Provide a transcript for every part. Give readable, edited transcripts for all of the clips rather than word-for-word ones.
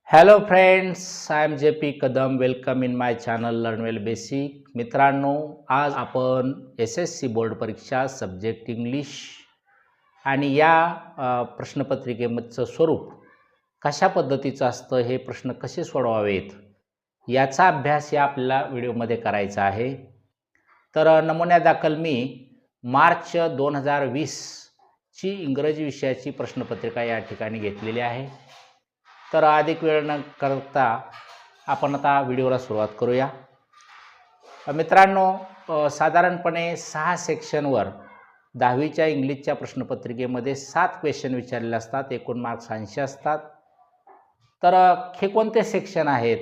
Hello friends, I am J P. Kadam. Welcome in my channel learn well basic. मित्रांनो, आज आपण SSC board परीक्षा subject English आणि या प्रश्नपत्रिकेचं स्वरूप कशा पद्धतीचं असतं, हे प्रश्न कसे सोडवावेत याचा अभ्यास या आपल्याला व्हिडिओमध्ये करायचा आहे. तर नमुन्यादाखल मी मार्च 2020ची इंग्रजी विषयाची प्रश्नपत्रिका या ठिकाणी घेतलेली आहे. तर अधिक वेळ न करता आपण आता व्हिडिओला सुरुवात करूया. मित्रांनो, साधारणपणे 6 सेक्शनवर 10वीच्या इंग्लिशच्या प्रश्नपत्रिकेमध्ये 7 क्वेश्चन विचारलेले असतात. एकूण मार्क्स 80 असतात. तर हे कोणते सेक्शन आहेत?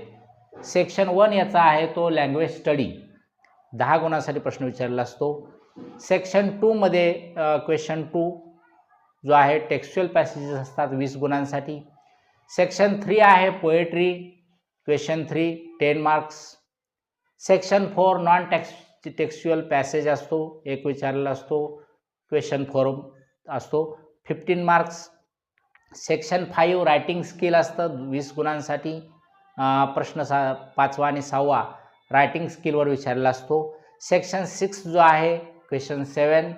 सेक्शन 1 याचा आहे तो लँग्वेज स्टडी, 10 गुणांसाठी प्रश्न विचारलेला असतो. सेक्शन 2 मध्ये क्वेश्चन 2 जो आहे टेक्स्च्युअल पॅसेजेस असतात 20 गुणांसाठी. सेक्शन 3 आहे poetry, question 3 10 marks. Section 4 non textual passage असतो, एक विचारलेला असतो, क्वेश्चन 4 असतो 15 मार्क्स. सेक्शन 5 रायटिंग स्किल असतं 20 गुणांसाठी. प्रश्न 5वा आणि 6वा रायटिंग स्किलवर विचारलेला असतो. सेक्शन 6 जो आहे क्वेश्चन 7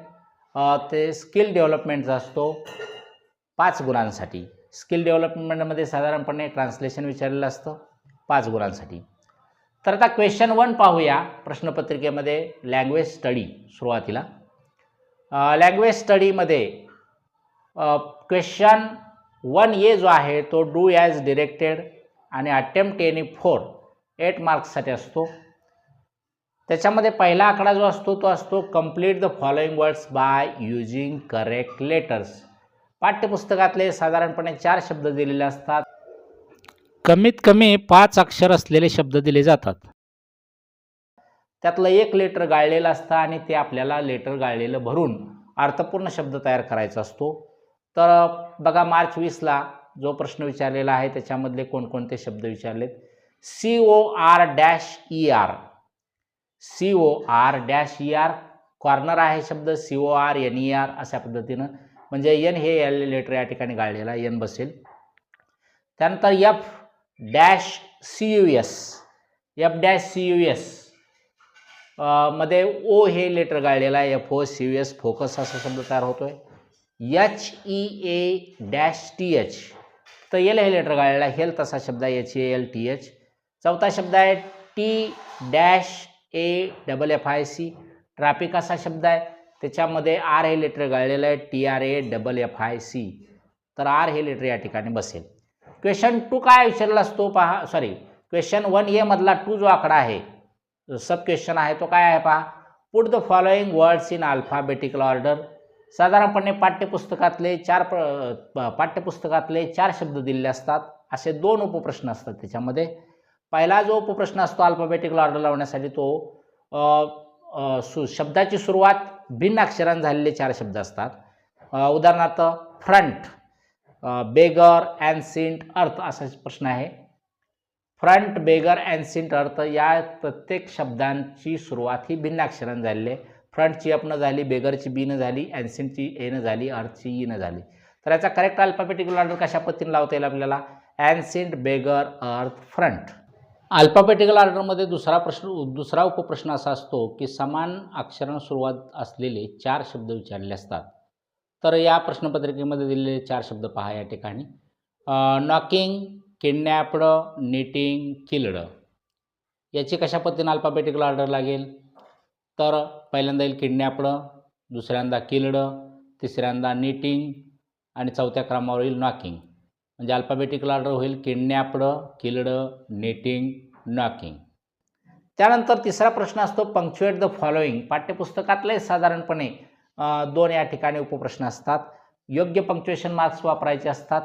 ते स्किल डेव्हलपमेंटचा असतो 5 गुणांसाठी. स्किल डेव्हलपमेंटमध्ये साधारणपणे ट्रान्सलेशन विचारलेलं असतं 5 गुणांसाठी. तर आता क्वेश्चन 1 पाहूया प्रश्नपत्रिकेमध्ये लँग्वेज स्टडी. सुरुवातीला लँग्वेज स्टडीमध्ये क्वेश्चन 1A जो आहे तो डू ॲज डिरेक्टेड आणि अटेम्प्ट एनी फॉर 8 मार्क्ससाठी असतो. त्याच्यामध्ये पहिला आकडा जो असतो तो असतो complete the following words by using correct letters. पाठ्यपुस्तकातले साधारणपणे 4 शब्द दिलेले असतात. कमीत कमी 5 अक्षर असलेले शब्द दिले जातात. त्यातलं एक लेटर गाळलेलं असतं आणि ते आपल्याला लेटर गाळलेलं भरून अर्थपूर्ण शब्द तयार करायचा असतो. तर बघा, मार्च 20ला जो प्रश्न विचारलेला आहे त्याच्यामधले कोणकोणते शब्द विचारलेत. COR-ER, COR-ER, कॉर्नर आहे शब्द CORNER अशा पद्धतीनं, म्हणजे एन हे लेटर या ठिकाणी गाळलेला एन बसेल. त्यानंतर F-CUS मध्ये ओ हे लेटर गाळलेला आहे, FOCUS फोकस असा शब्द तयार होतोय. HEA-TH तर एल हे लेटर गाळलेला आहे, हेल्थ असा शब्द आहे HELTH. चौथा शब्द आहे T-AFFIC, ट्रॅफिक असा शब्द आहे, त्याच्यामध्ये आर हे लेटर गाळलेलं आहे TRAFFIC, तर आर हे लेटर या ठिकाणी बसेल. क्वेश्चन 2 काय विचारला असतो पहा, क्वेश्चन 1A मधला 2 जो आकडा आहे सब क्वेश्चन आहे तो काय आहे पहा. Put the following words in alphabetical order. साधारणपणे पाठ्यपुस्तकातले 4 शब्द दिलेले असतात. असे 2 उपप्रश्न असतात त्याच्यामध्ये. पहिला जो उपप्रश्न असतो अल्फाबेटिकल ऑर्डर लावण्यासाठी तो शब्दाची सुरुवात भिन्न अक्षरांनी झालेले 4 शब्द असतात. उदाहरणार्थ फ्रंट, बेगर, ॲन्सिंट, अर्थ असा प्रश्न आहे. फ्रंट, बेगर, ॲन्सिंट, अर्थ या प्रत्येक शब्दांची सुरुवात ही भिन्न अक्षरांनी झालेली आहे. फ्रंटची एफ न झाली, बेगरची बी न झाली, ॲन्सिंटची ए न झाली, अर्थची ई न झाली. तर याचा करेक्ट अल्फाबेटिकल ऑर्डर कशा पद्धतीने लावता येईल आपल्याला? ॲन्सिंट, बेगर, अर्थ, फ्रंट. अल्फाबेटिकल ऑर्डरमध्ये दुसरा उपप्रश्न असा असतो की समान अक्षरांना सुरुवात असलेले 4 शब्द विचारलेले असतात. तर या प्रश्नपत्रिकेमध्ये दिलेले 4 शब्द पहा या ठिकाणी. Knocking, kidnapped, knitting, killed. याची कशा पद्धतीने अल्फाबेटिकल ऑर्डर लागेल? तर पहिल्यांदा येईल किडनॅप्ड, दुसऱ्यांदा किल्ड, तिसऱ्यांदा निटिंग आणि चौथ्या क्रमावर येईल नॉकिंग. म्हणजे अल्फाबेटिकल ऑर्डर होईल किडनॅप्ड, किल्ड, निटिंग, नॉकिंग. त्यानंतर तिसरा प्रश्न असतो पंक्च्युएट द फॉलोइंग. पाठ्यपुस्तकातले साधारणपणे 2 या ठिकाणी उपप्रश्न असतात. योग्य पंक्च्युएशन मार्क्स वापरायचे असतात.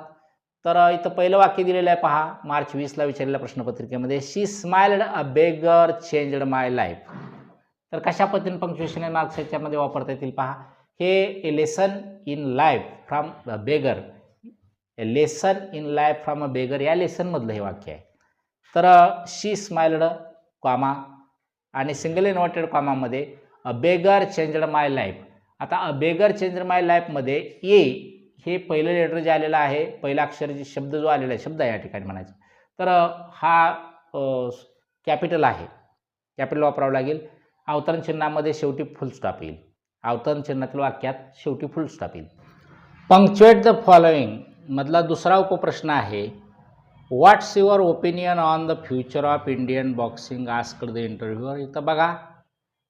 तर इथं पहिलं वाक्य दिलेलं आहे पहा, मार्च 20ला विचारलेल्या प्रश्नपत्रिकेमध्ये. शी स्माइल्ड अ बेगर चेंज्ड माय लाईफ. तर कशा पद्धतीने पंक्च्युएशन मार्क्स याच्यामध्ये वापरता येतील पहा. हे lesson in life from a beggar, lesson in life from a beggar या लेसनमधलं हे वाक्य आहे. तर शी स्माइल्ड कॉमा आणि सिंगल इन्व्हर्टेड कॉमामध्ये अ बेगर चेंज्ड माय लाईफ. आता अ बेगर चेंज्ड माय लाईफमध्ये ए हे पहिलं लेटर जे आलेलं आहे, पहिला अक्षर शब्द जो आलेला आहे, शब्द आहे या ठिकाणी म्हणायचं, तर हा कॅपिटल आहे, कॅपिटल वापरावं लागेल. अवतरण चिन्हामध्ये शेवटी फुल स्टॉप येईल, अवतरण चिन्हातील वाक्यात शेवटी फुल स्टॉप येईल. पंक्च्युएट द फॉलोइंग मधला दुसरा उपप्रश्न आहे, what's your opinion on the future of Indian boxing asked the interviewer. इथं बघा,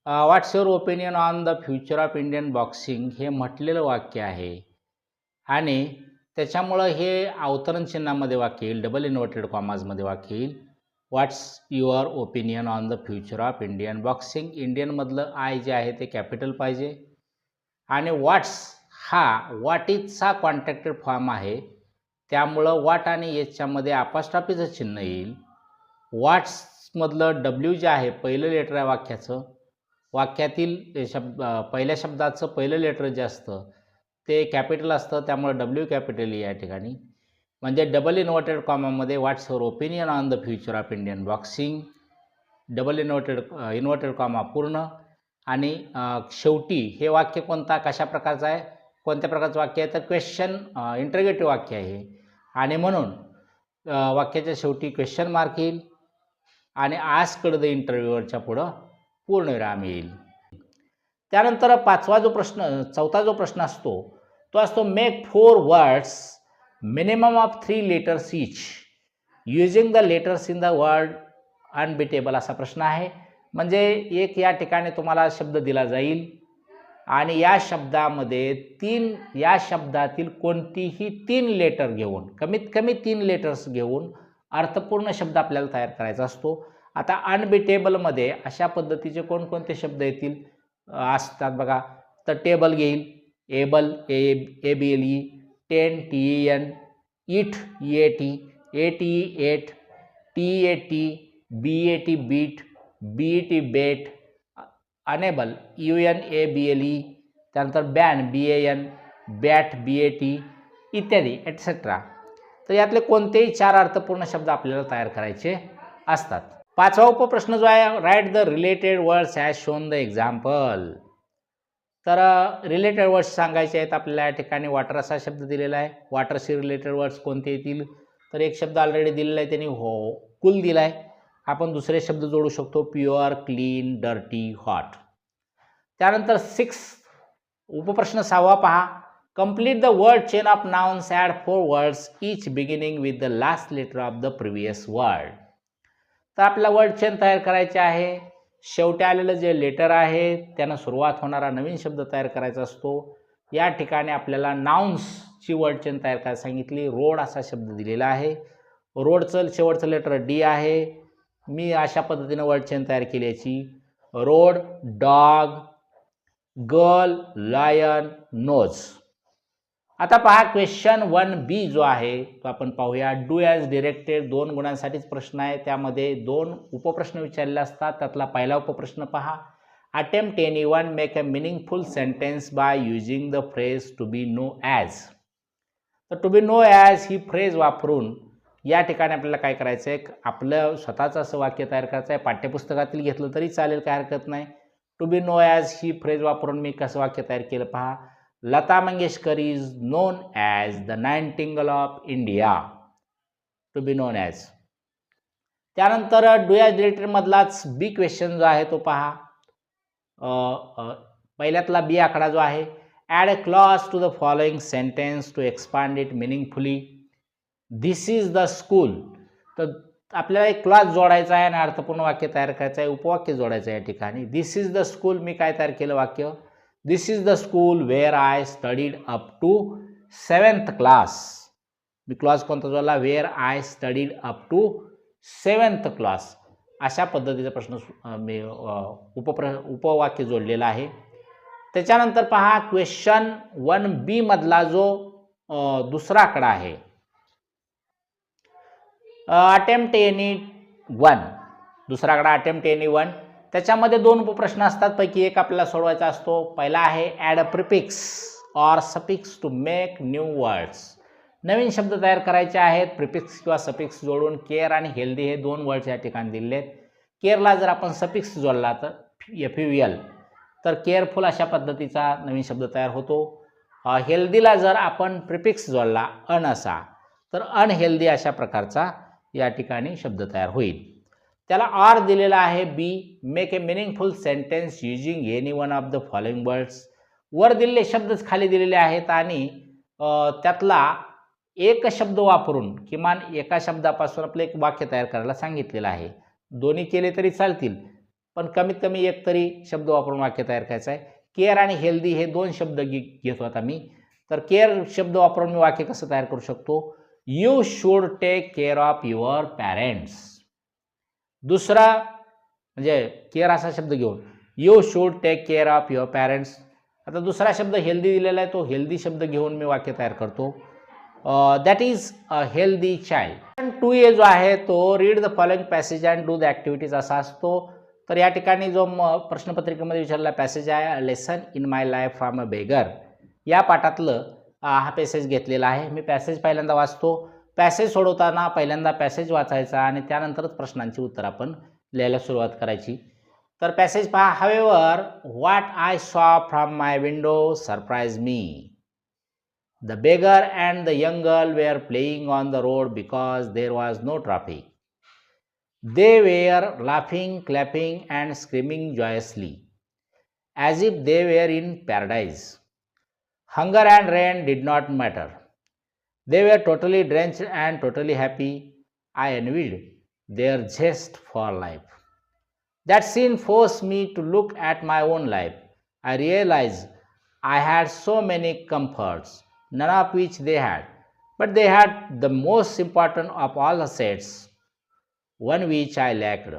what's your opinion on the future of Indian boxing हे म्हटलेलं वाक्य आहे आणि त्याच्यामुळं हे अवतरण चिन्हामध्ये वाक्य येईल, डबल इन्व्हर्टेड कॉमाजमध्ये वाक्य येईल. What's your opinion on the future of Indian boxing. इंडियनमधलं आय जे आहे ते कॅपिटल पाहिजे आणि व्हॉट्स हा व्हॉट इजचा कॉन्ट्रॅक्टेड फॉर्म आहे, त्यामुळं व्हॉट आणि एचच्यामध्ये अपोस्ट्रॉफीचं चिन्ह येईल. व्हॉट्समधलं डब्ल्यू जे आहे पहिलं लेटर आहे वाक्याचं, वाक्यातील पहिल्या शब्दाचं पहिलं लेटर जे असतं ते कॅपिटल असतं, त्यामुळे डब्ल्यू कॅपिटल या ठिकाणी. म्हणजे डबल इन्व्हर्टेड कॉमामध्ये what's your opinion on the future of Indian boxing, double inverted comma पूर्ण आणि शेवटी हे वाक्य कशा प्रकारचं आहे, कोणत्या प्रकारचं वाक्य आहे, तर क्वेश्चन इंटरगेटिव्ह वाक्य आहे आणि म्हणून वाक्याच्या शेवटी क्वेश्चन मार्क येईल आणि आस्क्ड द इंटरव्ह्यूअरच्या पुढं पूर्णविराम येईल. त्यानंतर चौथा जो प्रश्न असतो तो असतो, make 4 words minimum of 3 letters each using the letters in the word unbeatable असा प्रश्न आहे. म्हणजे एक या ठिकाणी तुम्हाला शब्द दिला जाईल आणि या शब्दामध्ये या शब्दातील कोणतीही 3 लेटर घेऊन, कमीत कमी 3 लेटर्स घेऊन अर्थपूर्ण शब्द आपल्याला तयार करायचा असतो. आता अनबिटेबलमध्ये अशा पद्धतीचे कोणकोणते शब्द येतील असतात बघा, तर टेबल घेईल, able ABLE, 10 TEN, eat EAT, ATE 8, TEAT, BAT beat, BET bet, unable UNABLE, त्यानंतर बॅन BAN, बॅट BAT इत्यादी एटसेट्रा. तर यातले कोणतेही 4 अर्थपूर्ण शब्द आपल्याला तयार करायचे असतात. पाचवा उपप्रश्न जो आहे, write the related words as shown the example. तर रिलेटेड वर्ड्स सांगायचे आहेत आपल्याला. या ठिकाणी वॉटर असा शब्द दिलेला आहे, वॉटरशी रिलेटेड वर्ड्स कोणते येतील, तर एक शब्द ऑलरेडी दिलेला आहे त्यांनी, कूल दिला आहे. आपण दुसरे शब्द जोडू शकतो, प्युअर, क्लीन, डर्टी, हॉट. त्यानंतर उपप्रश्न 6 पहा, complete the word chain of nouns, add 4 words each beginning with the last letter of the previous word. तर आपला वर्ड चेन तयार करायचे आहे. शेवटी आलेलं जे लेटर आहे त्यानं सुरुवात होणारा नवीन शब्द तयार करायचा असतो. या ठिकाणी आपल्याला नाउन्सची वर्ड चेन तयार करायला सांगितली. रोड असा शब्द दिलेला आहे, रोडचं शेवटचं लेटर D आहे. मी अशा पद्धतीने वर्ड चेन तयार केली याची, road, dog, girl, lion, nose. आता पहा क्वेश्चन 1B जो आहे तो आपण पाहूया. डू ॲज डिरेक्टेड 2 गुणांसाठीच प्रश्न आहे, त्यामध्ये 2 उपप्रश्न विचारलेले असतात. त्यातला पहिला उपप्रश्न पहा, attempt any one make a meaningful sentence by using the phrase to be known as. तर टू बी नो ॲज ही फ्रेज वापरून या ठिकाणी आपल्याला काय करायचं आहे, आपलं स्वतःचं असं वाक्य तयार करायचं आहे. पाठ्यपुस्तकातील घेतलं तरी चालेल, काय हरकत नाही. टू बी नो ॲज ही फ्रेज वापरून मी कसं वाक्य तयार केलं पहा, Lata Mangeshkar is known as the nightingale of India. To be known as. त्यानंतर डू ॲज डिरेक्टेड मधलाच B क्वेश्चन जो आहे तो पहा. पहिल्यातला B आकडा जो आहे, add a clause to the following sentence to expand it meaningfully. This is the school. तर आपल्याला एक क्लॉज जोडायचा आहे आणि अर्थपूर्ण वाक्य तयार करायचं आहे, उपवाक्य जोडायचं आहे या ठिकाणी. दिस इज द स्कूल, मी काय तयार केलं वाक्य, this is the school where I studied up to 7th class. मी क्लॉज कोणता जोडला, where I studied up to 7th class. अशा पद्धतीचा प्रश्न मी उपवाक्य जोडलेला आहे. त्याच्यानंतर पहा क्वेश्चन 1B मधला जो दुसरा आकडा आहे, अटेम्प्ट एनी वन, दुसरा आकडा अटेम्प्ट एनी वन. त्याच्यामध्ये 2 उपप्रश्न असतात, पैकी एक आपल्याला सोडवायचा असतो. पहिला आहे add a prefix or suffix to make new words. नवीन शब्द तयार करायचे आहेत, प्रिफिक्स किंवा सफिक्स जोडून. केअर आणि हेल्दी हे 2 वर्ड्स या ठिकाणी दिलेले आहेत. केअरला जर आपण सफिक्स जोडला तर FUL, तर केअरफुल अशा पद्धतीचा नवीन शब्द तयार होतो. हेल्दीला जर आपण प्रिफिक्स जोडला अन असा, तर अनहेल्दी अशा प्रकारचा या ठिकाणी शब्द तयार होईल. त्याला आर दिलेला आहे. B, make a meaningful sentence using any one of the following words. वर दिलेले शब्दच खाली दिलेले आहेत आणि त्यातला एक शब्द वापरून किमान एका शब्दापासून आपलं एक वाक्य तयार करायला सांगितलेलं आहे. दोन्ही केले तरी चालतील, पण कमीत कमी एक तरी शब्द वापरून वाक्य तयार करायचं आहे. केअर आणि हेल्दी हे दोन शब्द घेतो आता मी. तर केअर शब्द वापरून मी वाक्य कसं तयार करू शकतो? You should take care of your parents. दुसरा म्हणजे केअर असा शब्द घेऊन you should take care of your parents. आता दुसरा शब्द हेल्दी दिलेला आहे, तो हेल्दी शब्द घेऊन मी वाक्य तयार करतो. That is a healthy child. 2A जो आहे तो read the following passage and do the activities असा असतो. तर या ठिकाणी जो प्रश्नपत्रिकेमध्ये विचारलेला पॅसेज आहे, lesson in my life from a beggar, या पाठातलं हा पॅसेज घेतलेला आहे. मी पॅसेज पहिल्यांदा वाचतो. पॅसेज सोडवताना पहिल्यांदा पॅसेज वाचायचा आणि त्यानंतरच प्रश्नांची उत्तर आपण लिहायला सुरुवात करायची. तर पॅसेज पहा. However what I saw from my window surprise me. The beggar and the young girl were playing on the road because there was no traffic. They were laughing, clapping, and screaming joyously, as if they were in paradise. Hunger and rain did not matter. They were totally drenched and totally happy. I envied their zest for life. That scene forced me to look at my own life. I realized I had so many comforts, none of which they had, but they had the most important of all assets, one which I lacked.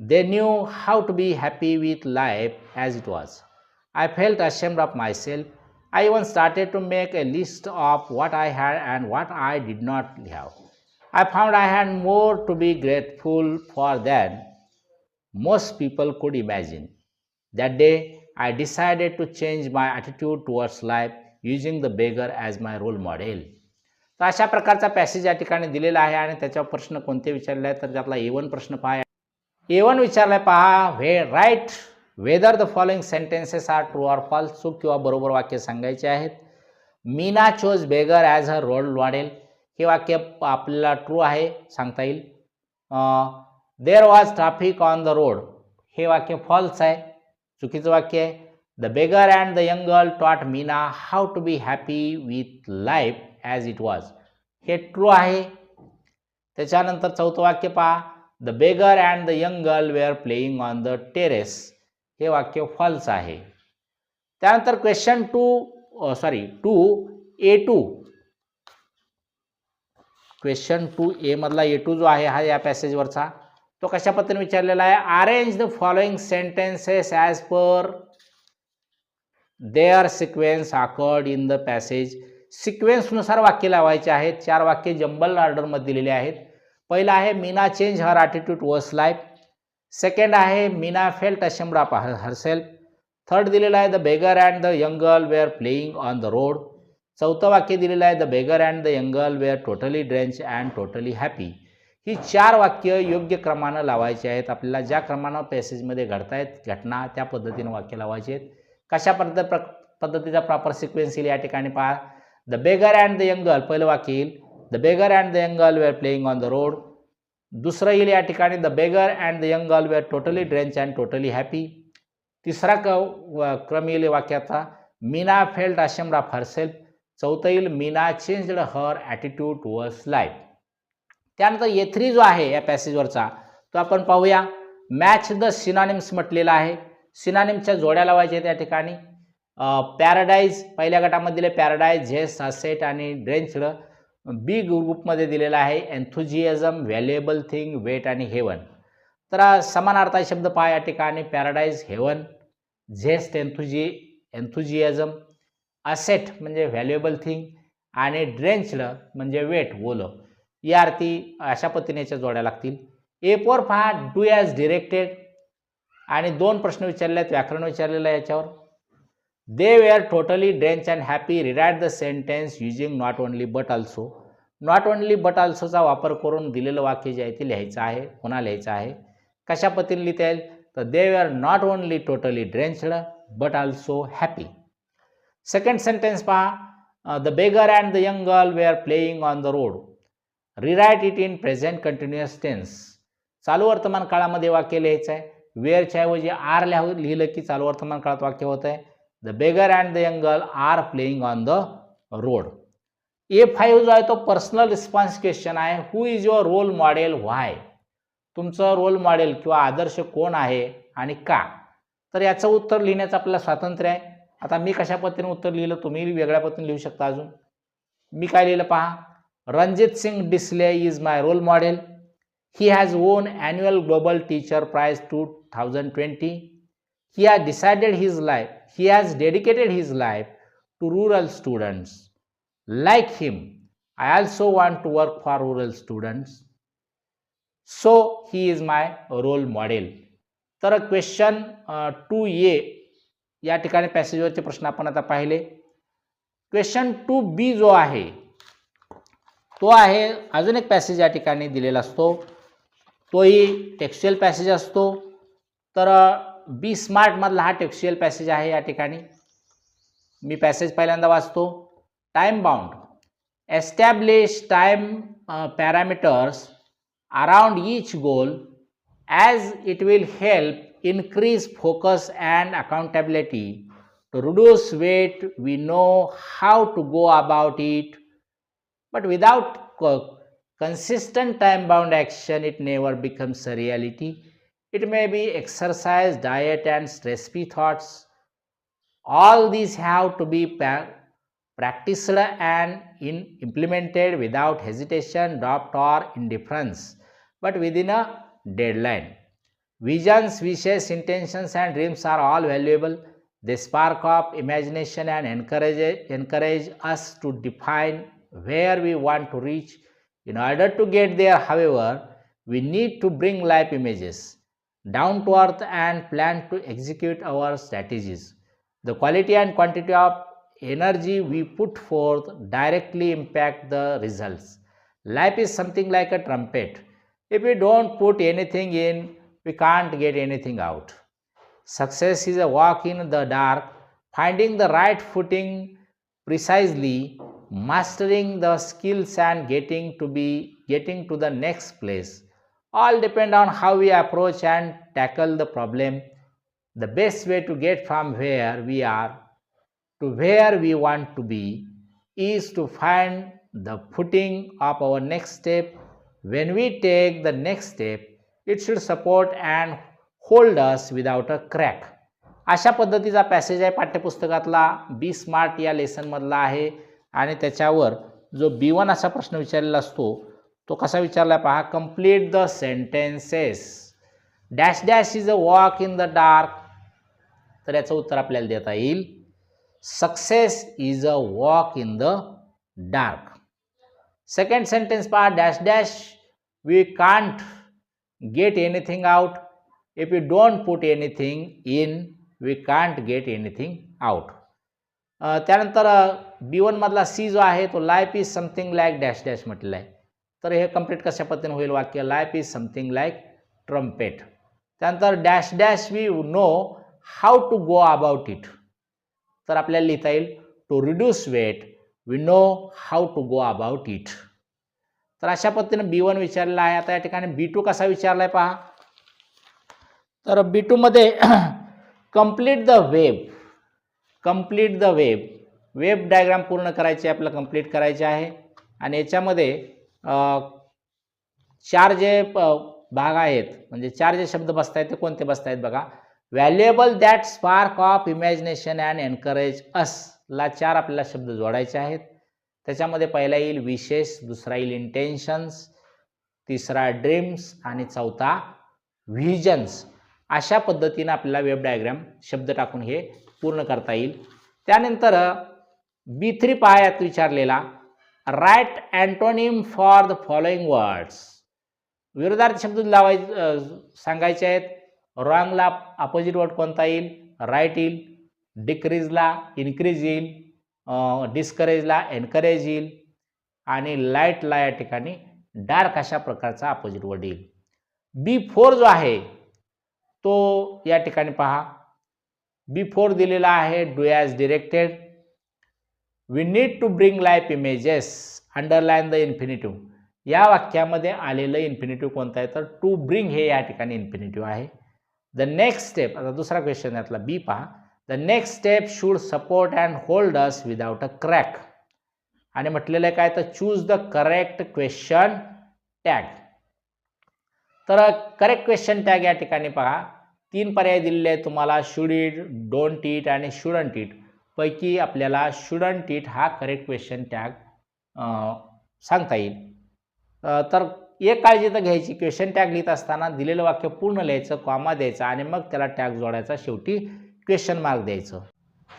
They knew how to be happy with life as it was. I felt ashamed of myself. I even started to make a list of what I had and what I did not have. I found I had more to be grateful for than most people could imagine. That day, I decided to change my attitude towards life, using the beggar as my role model. तर अशा प्रकारचा passage या ठिकाणी दिलेला आहे आणि त्याच्यावर प्रश्न कोणते विचारले आहेत तर त्यातला A1 प्रश्न पहा. A1 विचारलाय पहा. Write whether the following sentences are true or false. चूक किंवा बरोबर वाक्य सांगायचे आहेत. Meena chose beggar as her role model. हे वाक्य आपल्याला ट्रू आहे सांगता येईल. There was traffic on the road. हे वाक्य फॉल्स आहे, चुकीचं वाक्य आहे. The beggar and the young girl taught Meena how to be happy with life as it was. हे ट्रू आहे. त्याच्यानंतर चौथं वाक्य पहा. The beggar and the young girl were playing on the terrace. हे वाक्य फॉल्स आहे. त्यानंतर क्वेश्चन 2A2. क्वेश्चन 2A मधला A2 जो आहे हा या पॅसेजवरचा, तो कशा पद्धतीने विचारलेला आहे. Arrange the following sentences as per their sequence accord in the passage. सिक्वेन्सनुसार वाक्य लावायचे आहेत. 4 वाक्य जंबल ऑर्डरमध्ये दिलेले आहेत. पहिलं आहे Meena change her attitude towards life. Second आहे Meena felt ashamed of herself. Third दिलेलं आहे the beggar and the young girl were playing on the road. चौथं वाक्य दिलेलं आहे the beggar and the young girl were totally drench and totally happy. ही 4 वाक्य योग्य क्रमानं लावायची आहेत. आपल्याला ज्या क्रमानं पॅसेजमध्ये घडतायत घटना त्या पद्धतीनं वाक्य लावायचे आहेत. कशा पद्धतीचा प्रॉपर सिक्वेन्स येईल या ठिकाणी पहा. The beggar and the young girl पहिलं वाक्य येईल. The beggar and the young girl were playing on the road. दुसरं येईल या ठिकाणी the beggar and the young girl were totally drench and totally happy. तिसरा क्रम येईल वाक्याचा Meena felt ashamed of herself. चौथं येईल Meena changed her attitude towards life. त्यानंतर A3 जो आहे या पॅसेजवरचा तो आपण पाहूया. मॅच द सिनॉनिम्स म्हटलेला आहे. सिनॉनिमच्या जोड्या लावायच्या त्या ठिकाणी. पॅराडाईज पहिल्या गटामध्ये दिले पॅराडाईज, झेस्ट, असेट आणि ड्रेंच्ड. बी ग्रुपमध्ये दिलेला आहे एन्थुजियाझम, व्हॅल्युएबल थिंग, वेट आणि हेवन. तर समानार्थी शब्द पहा या ठिकाणी. पॅराडाईज हेवन, झेस्ट एन्थुजियाझम, असेट म्हणजे व्हॅल्युएबल थिंग आणि ड्रेंच्ड म्हणजे वेट ओलं. या अर्थी अशा पद्धतीनेच्या जोड्या लागतील. A4 पहा. डू ॲज डिरेक्टेड आणि 2 प्रश्न विचारले आहेत. व्याकरण विचारलेलं आहे याच्यावर. They were totally drench and happy. Rewrite the sentence using not only but also. Not only but ऑल्सोचा वापर करून दिलेलं वाक्य जे आहे ते लिहायचं आहे. पुन्हा लिहायचं आहे. कशा पद्धतीने लिहिता येईल तर they were not only totally drenched but also happy. Second sentence पहा. The beggar and the young girl were playing on the road. Rewrite it in present continuous tense. चालू वर्तमान काळामध्ये वाक्य लिहायचं आहे. वेअरच्या ऐवजी आर लिहिलं की चालू वर्तमान काळात वाक्य होत आहे. The beggar and the young girl are playing on the road. A5 जो आहे तो पर्सनल रिस्पॉन्स क्वेश्चन आहे. Who is your role model, why. तुमचं रोल मॉडेल किंवा आदर्श कोण आहे आणि का. तर याचं उत्तर लिहिण्याचं आपल्याला स्वातंत्र्य आहे. आता मी कशा पद्धतीने उत्तर लिहिलं, तुम्ही वेगळ्या पद्धतीने लिहू शकता. अजून मी काय लिहिलं पहा. Ranjit Singh Disale is my role model. He has won annual Global Teacher Prize 2020. He has dedicated his life to rural students. Like him, I also want to work for rural students. So he is my role model. तर question 2A या ठिकाणी पॅसेजवरचे प्रश्न आपण आता पाहिले. Question 2B जो आहे तो आहे अजून एक पॅसेज या ठिकाणी दिलेला असतो. तोही टेक्स्च्युअल पॅसेज असतो. तर बी स्मार्ट मधला हा टेक्स्च्युअल पॅसेज आहे. या ठिकाणी मी पॅसेज पहिल्यांदा वाचतो. Time bound. Establish time parameters around each goal as it will help increase focus and accountability. To reduce weight, we know how to go about it, but without consistent time-bound action, it never becomes a reality. It may be exercise, diet, and stress-free thoughts. All these have to be practiced and implemented without hesitation, doubt, or indifference, but within a deadline. Visions, wishes, intentions, and dreams are all valuable. They spark up imagination and encourage us to define where we want to reach. In order to get there, however, we need to bring life images down to earth and plan to execute our strategies. The quality and quantity of energy we put forth directly impact the results. Life is something like a trumpet. If we don't put anything in, we can't get anything out. Success is a walk in the dark, finding the right footing precisely, mastering the skills, and getting to the next place. All depend on how we approach and tackle the problem. The best way to get from where we are to where we want to be is to find the footing of our next step. When we take the next step, it should support and hold us without a crack. अशा पद्धतीचा passage आहे पाठ्यपुस्तकातला. बी smart या लेसनमधला आहे आणि त्याच्यावर जो B1 असा प्रश्न विचारलेला असतो तो कसा विचारला पहा. Complete the sentences. Dash dash is a walk in the dark. तर याचं उत्तर आपल्याला देता येईल success is a walk in the dark. Second sentence पहा. Dash dash we can't get anything out. If we don't put anything in, we can't get anything out. त्यानंतर B1 मधला C जो आहे तो life is something like dash dash म्हटलेलं आहे. तर हे कंप्लीट कशा पद्धतीने होईल वाक्य. Life is something like trumpet. त्यानंतर dash dash we know how to go about it. तर आपल्याला लिहिता येईल to reduce weight we know how to go about it. तर अशा पद्धतीने B1 विचारलेला आहे. आता या ठिकाणी B2 कसा विचारलाय पहा. तर B2 मध्ये complete the web. Complete the web. Web diagram पूर्ण करायची आहे आपल्याला, कंप्लीट करायची आहे. आणि याच्यामध्ये 4 जे भाग आहेत म्हणजे 4 जे शब्द बसत आहेत ते कोणते बसत आहेत बघा. Valuable that spark of imagination and encourage us ला 4 आपल्याला शब्द जोडायचे आहेत. त्याच्यामध्ये पहिला येईल विशेष, दुसरा येईल इंटेन्शन्स, तिसरा ड्रीम्स आणि चौथा व्हिजन्स. अशा पद्धतीने आपल्याला वेब डायग्राम शब्द टाकून हे पूर्ण करता येईल. त्यानंतर B3 पहा यात विचारलेला. Write antonym for the following words. विरोधार्थी शब्द सांगायचे आहेत. रॉंगला अपोजिट वर्ड कोणता येईल. राईट येईल. डिक्रीजला इन्क्रीज येईल. डिस्करेजला एनकरेज येईल आणि लाईटला या ठिकाणी डार्क अशा प्रकारचा अपोजिट वर्ड येईल. B4 जो आहे तो या ठिकाणी पहा. B4 दिलेला आहे do as directed. We need to bring life images. Underline the infinitive. या वाक्यामध्ये आलेलं इन्फिनिटिव्ह कोणतं आहे तर टू ब्रिंग हे या ठिकाणी इन्फिनिटिव्ह आहे. द नेक्स्ट स्टेप, आता दुसरा क्वेश्चन यातला बी पहा. The next step should support and hold us without a crack. आणि म्हटलेलं आहे काय तर choose the correct question tag. तर करेक्ट क्वेश्चन टॅग या ठिकाणी पहा 3 पर्याय दिलेले आहेत तुम्हाला, शुड इट, डोंट इट आणि शुडंट इट. पैकी आपल्याला शुडंट इट हा करेक्ट क्वेश्चन टॅग सांगता येईल. तर एक काळजी तर घ्यायची, क्वेश्चन टॅग लिहित असताना दिलेलं वाक्य पूर्ण लिहायचं, कॉमा द्यायचा आणि मग त्याला टॅग जोडायचा, शेवटी क्वेश्चन मार्क द्यायचं.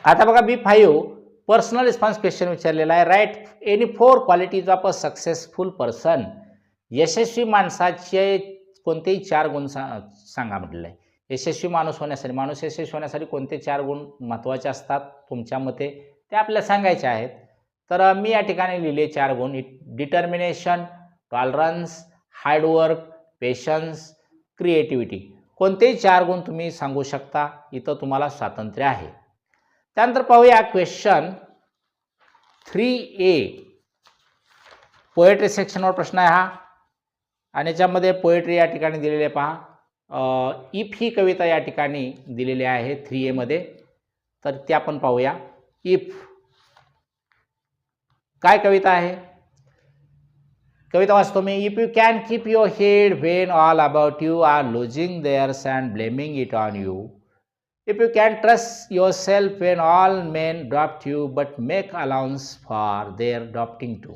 आता बघा B5 पर्सनल रिस्पॉन्स क्वेश्चन विचारलेला आहे. Write any 4 qualities of a successful person. यशस्वी माणसाचे कोणतेही 4 गुण सांगा म्हटलेलं आहे. यशस्वी माणूस होण्यासाठी, माणूस यशस्वी होण्यासाठी कोणते 4 गुण महत्त्वाचे असतात तुमच्या मते ते आपल्याला सांगायचे आहेत. तर मी या ठिकाणी लिहिले 4 गुण. Determination, tolerance, hard work, patience, creativity. कोणतेही 4 गुण तुम्ही सांगू शकता, इथं तुम्हाला स्वातंत्र्य आहे. त्यानंतर पाहूया क्वेश्चन 3A. पोएट्री सेक्शनवर प्रश्न आहे हा आणि याच्यामध्ये पोएट्री या ठिकाणी दिलेली आहे पहा. इफ ही कविता या ठिकाणी दिलेली आहे 3A मध्ये, तर ते आपण पाहूया. इफ काय कविता आहे, कविता वाचतो मी. If you can keep your head when all about you are losing theirs and blaming it on you. If you can trust yourself when all men dropped you, but make allowance for their dropping too.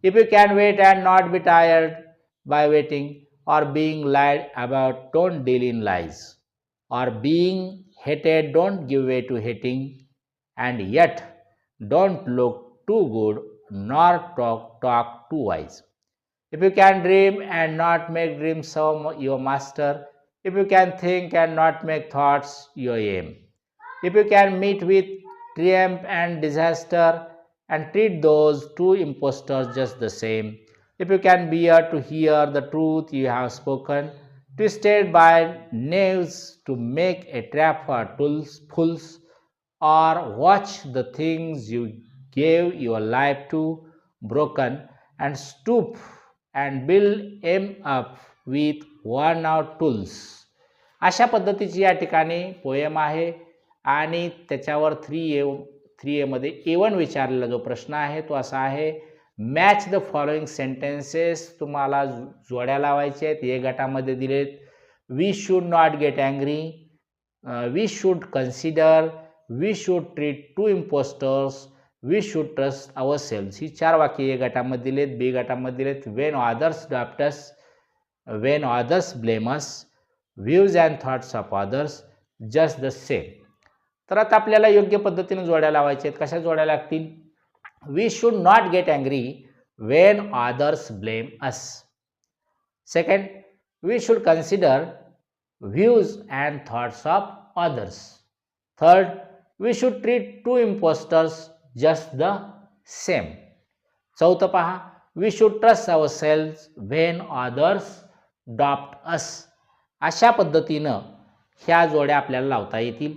If you can wait and not be tired by waiting, or being lied about, don't deal in lies, or being hated, don't give way to hating, and yet don't look too good nor talk too wise. If you can dream and not make dreams your master, if you can think and not make thoughts your aim, if you can meet with triumph and disaster and treat those two impostors just the same, if you can bear to hear the truth you have spoken, twisted by knaves to make a trap for fools, or watch the things you gave your life to broken, and stoop and build them up with worn out tools. अशा पद्धतीची या ठिकाणी poem आहे आणि त्याच्यावर 3A मध्ये A1 विचारलेला जो प्रश्न आहे तो असा आहे. Match the following sentences. तुम्हाला जोड्या लावायचे आहेत. ए गटामध्ये दिलेत. We should not get angry, we should consider, we should treat two impostors, we should trust our selves. ही 4 वाक्ये ए गटामध्ये दिलेत. बी गटामध्ये दिलेत. वेन ऑदर्स डॉप्ट us, when others blame us, views and thoughts of others just the same. तर आता आपल्याला योग्य पद्धतीने जोड्या लावायचे आहेत. कशा जोड्या लागतील. We should not get angry when others blame us. Second, we should consider views and thoughts of others. Third, we should treat two impostors just the same. चौथं पहा, we should trust our selves when others डॉप्ट us. अशा पद्धतीनं ह्या जोड्या आपल्याला लावता येतील.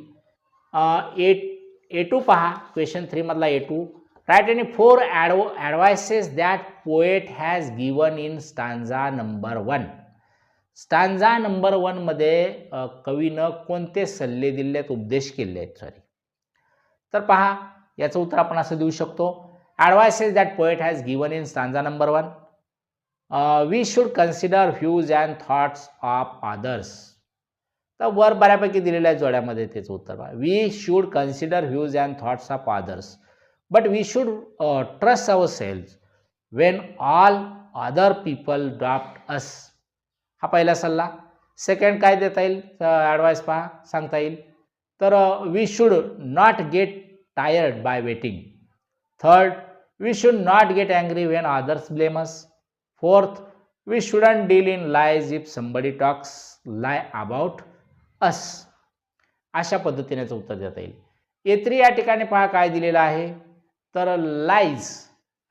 A2 पहा, क्वेश्चन 3 मधला A2. Write any 4 advices that poet has given in stanza number 1. Stanza number 1 मध्ये कवीनं कोणते सल्ले दिले आहेत, उपदेश केले आहेत. तर पहा याचं उत्तर आपण असं देऊ शकतो. Advices that poet has given in stanza number 1. We should consider views and thoughts of others. तर वर बऱ्यापैकी दिलेल्या आहे जोड्यामध्ये त्याचं उत्तर पहा. We should consider views and thoughts of others but we should trust our selves when all other people dropped us. हा पहिला सल्ला. सेकंड काय देता येईल ॲडवाइस पहा सांगता येईल. तर we should not get tired by waiting. Third, we should not get angry when others blame us. Fourth, we shouldn't deal in lies if somebody talks lie about us. अशा पद्धतीने उत्तर देता येईल. A3 या ठिकाणी पहा काय दिलेलं आहे. तर लाईज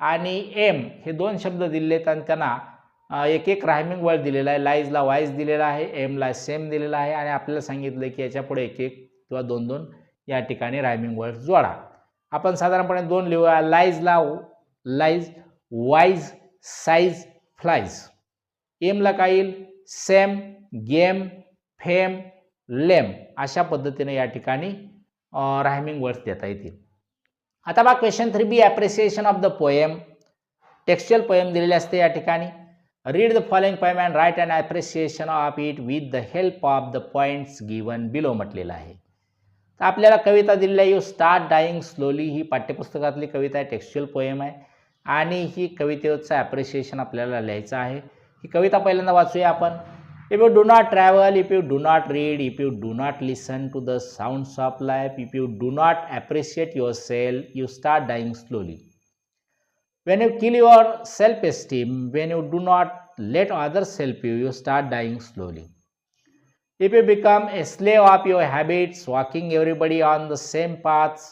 आणि एम हे 2 शब्द दिलेत आणि त्यांना एक एक रायमिंग वर्ड दिलेला आहे. लाईजला वाईज दिलेला आहे, एमला सेम दिलेला आहे आणि आपल्याला सांगितलं की याच्या पुढे एक एक किंवा 2-2 या ठिकाणी रायमिंग वर्ड जोडा. आपण साधारणपणे 2 लिहूया. लाईजला लाईज, वाईज, साईज फ्लाईज. एमला काय येईल? सेम, गेम, फेम, लेम अशा पद्धतीने या ठिकाणी रायमिंग वर्ड्स देता येतील. आता बघा question 3B appreciation of the poem. Textual poem दिलेले असते या ठिकाणी. Read the following poem and write an appreciation of it with the help of the points given below म्हटलेलं आहे. तर आपल्याला कविता दिलेली आहे, यू स्टार्ट डाईंग स्लोली. ही पाठ्यपुस्तकातली कविता आहे, टेक्स्च्युअल पोएम आहे आणि ही कवितेचं ॲप्रिसिएशन आपल्याला लिहायचं आहे. ही कविता पहिल्यांदा वाचूया आपण. If you do not travel, if you do not read, if you do not listen to the sounds of life, if you do not appreciate yourself, you start dying slowly. When you kill your self-esteem, when you do not let others help you, you start dying slowly. If you become a slave of your habits, walking everybody on the same paths,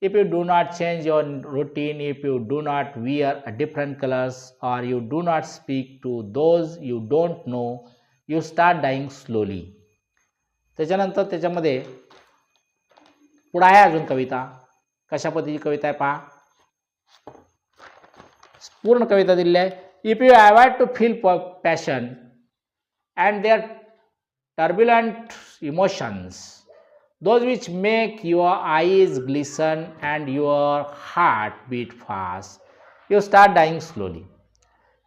if you do not change your routine, if you do not wear different colors, or you do not speak to those you don't know, you start dying slowly. त्याच्यानंतर त्याच्यामध्ये पुढे आहे अजून कविता. कशा पद्धतीची कविता आहे पहा. पूर्ण कविता दिलेली आहे. If you avoid to feel passion and their turbulent emotions, those which make your eyes glisten and your heart beat fast, you start dying slowly.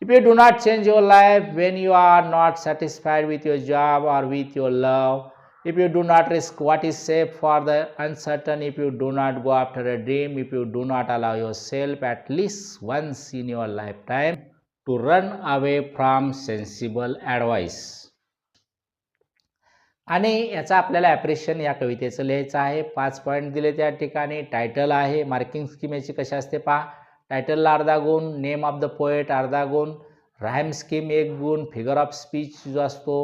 If you do not change your life when you are not satisfied with your job or with your love, if you do not risk what is safe for the uncertain, if you do not go after a dream, if you do not allow yourself at least once in your lifetime to run away from sensible advice. आणि याचा आपल्याला appreciation या कवितेचं लिहायचं आहे. 5 point दिले त्या ठिकाणी. Title आहे. मार्किंग स्कीम याची कशी असते पहा. टायटलला अर्धा गुण, नेम ऑफ द पोएट अर्धा गुण, राईम स्कीम 1 गुण, फिगर ऑफ स्पीच जो असतो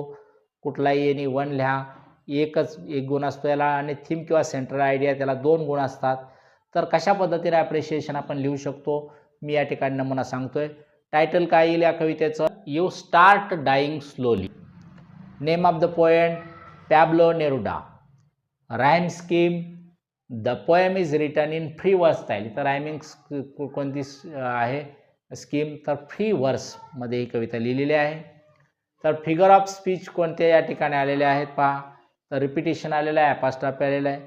कुठलाही यांनी 1 लिहा, 1 गुण असतो याला, आणि थीम किंवा सेंट्रल आयडिया त्याला 2 गुण असतात. तर कशा पद्धतीने ॲप्रिशिएशन आपण लिहू शकतो मी या ठिकाणी नमुना सांगतोय. टायटल काय येईल या कवितेचं? You start dying slowly. Name of the poet Pablo Neruda. Rhyme scheme the poem is written in free verse style. तर रायमिंग कोणती आहे स्कीम? तर फ्री वर्समध्ये ही कविता लिहिलेली आहे. तर फिगर ऑफ स्पीच कोणते या ठिकाणी आलेले आहेत पहा. तर रिपिटेशन आलेलं आहे, ॲपॉस्ट्रॉफी आलेलं आहे.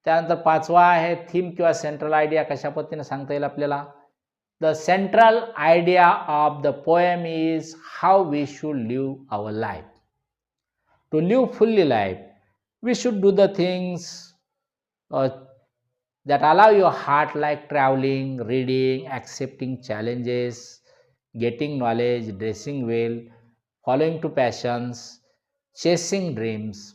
त्यानंतर 5वा आहे थीम किंवा सेंट्रल आयडिया. कशा पद्धतीने सांगता येईल आपल्याला? The central idea of the poem is how we should live our life. To live fully life, we should do the things that allow your heart, like traveling, reading, accepting challenges, getting knowledge, dressing well, following to passions, chasing dreams.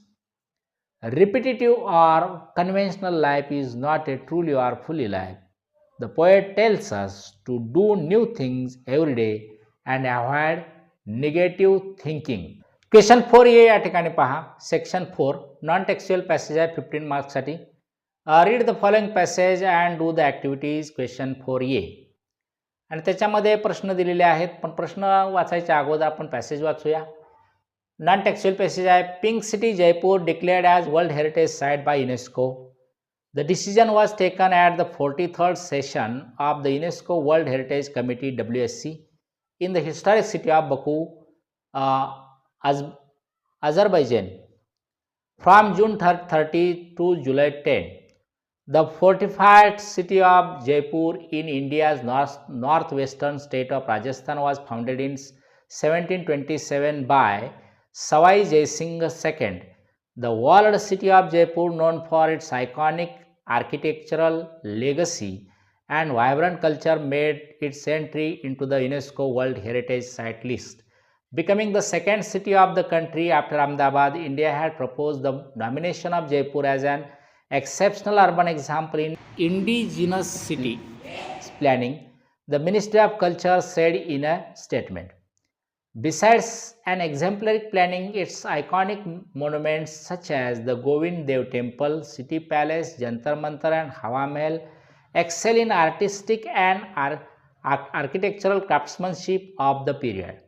Repetitive or conventional life is not a truly or fully life. The poet tells us to do new things every day and avoid negative thinking. Question 4A या ठिकाणी पहा. Section 4 non textual passage आहे 15 मार्क्ससाठी. Read the following passage and do the activities. Question 4A आणि त्याच्यामध्ये प्रश्न दिलेले आहेत, पण प्रश्न वाचायच्या अगोदर आपण पॅसेज वाचूया. नॉन टेक्स्च्युअल पॅसेज आहे. Pink city Jaipur declared as world heritage site by UNESCO. The decision was taken at the 43rd session of the UNESCO world heritage committee WHC in the historic city of Baku, Azerbaijan from June 30 to July 10. The fortified city of Jaipur in India's northwestern state of Rajasthan was founded in 1727 by Savai Jai Singh II. The walled city of Jaipur, known for its iconic architectural legacy and vibrant culture, made its entry into the UNESCO World Heritage Site list. Becoming the second city of the country after Ahmedabad, India had proposed the nomination of Jaipur as an exceptional urban example in indigenous city planning, the Ministry of Culture said in a statement. Besides an exemplary planning, its iconic monuments such as the Govind Dev Temple, City Palace, Jantar Mantar and Hawa Mahal excel in artistic and architectural craftsmanship of the period.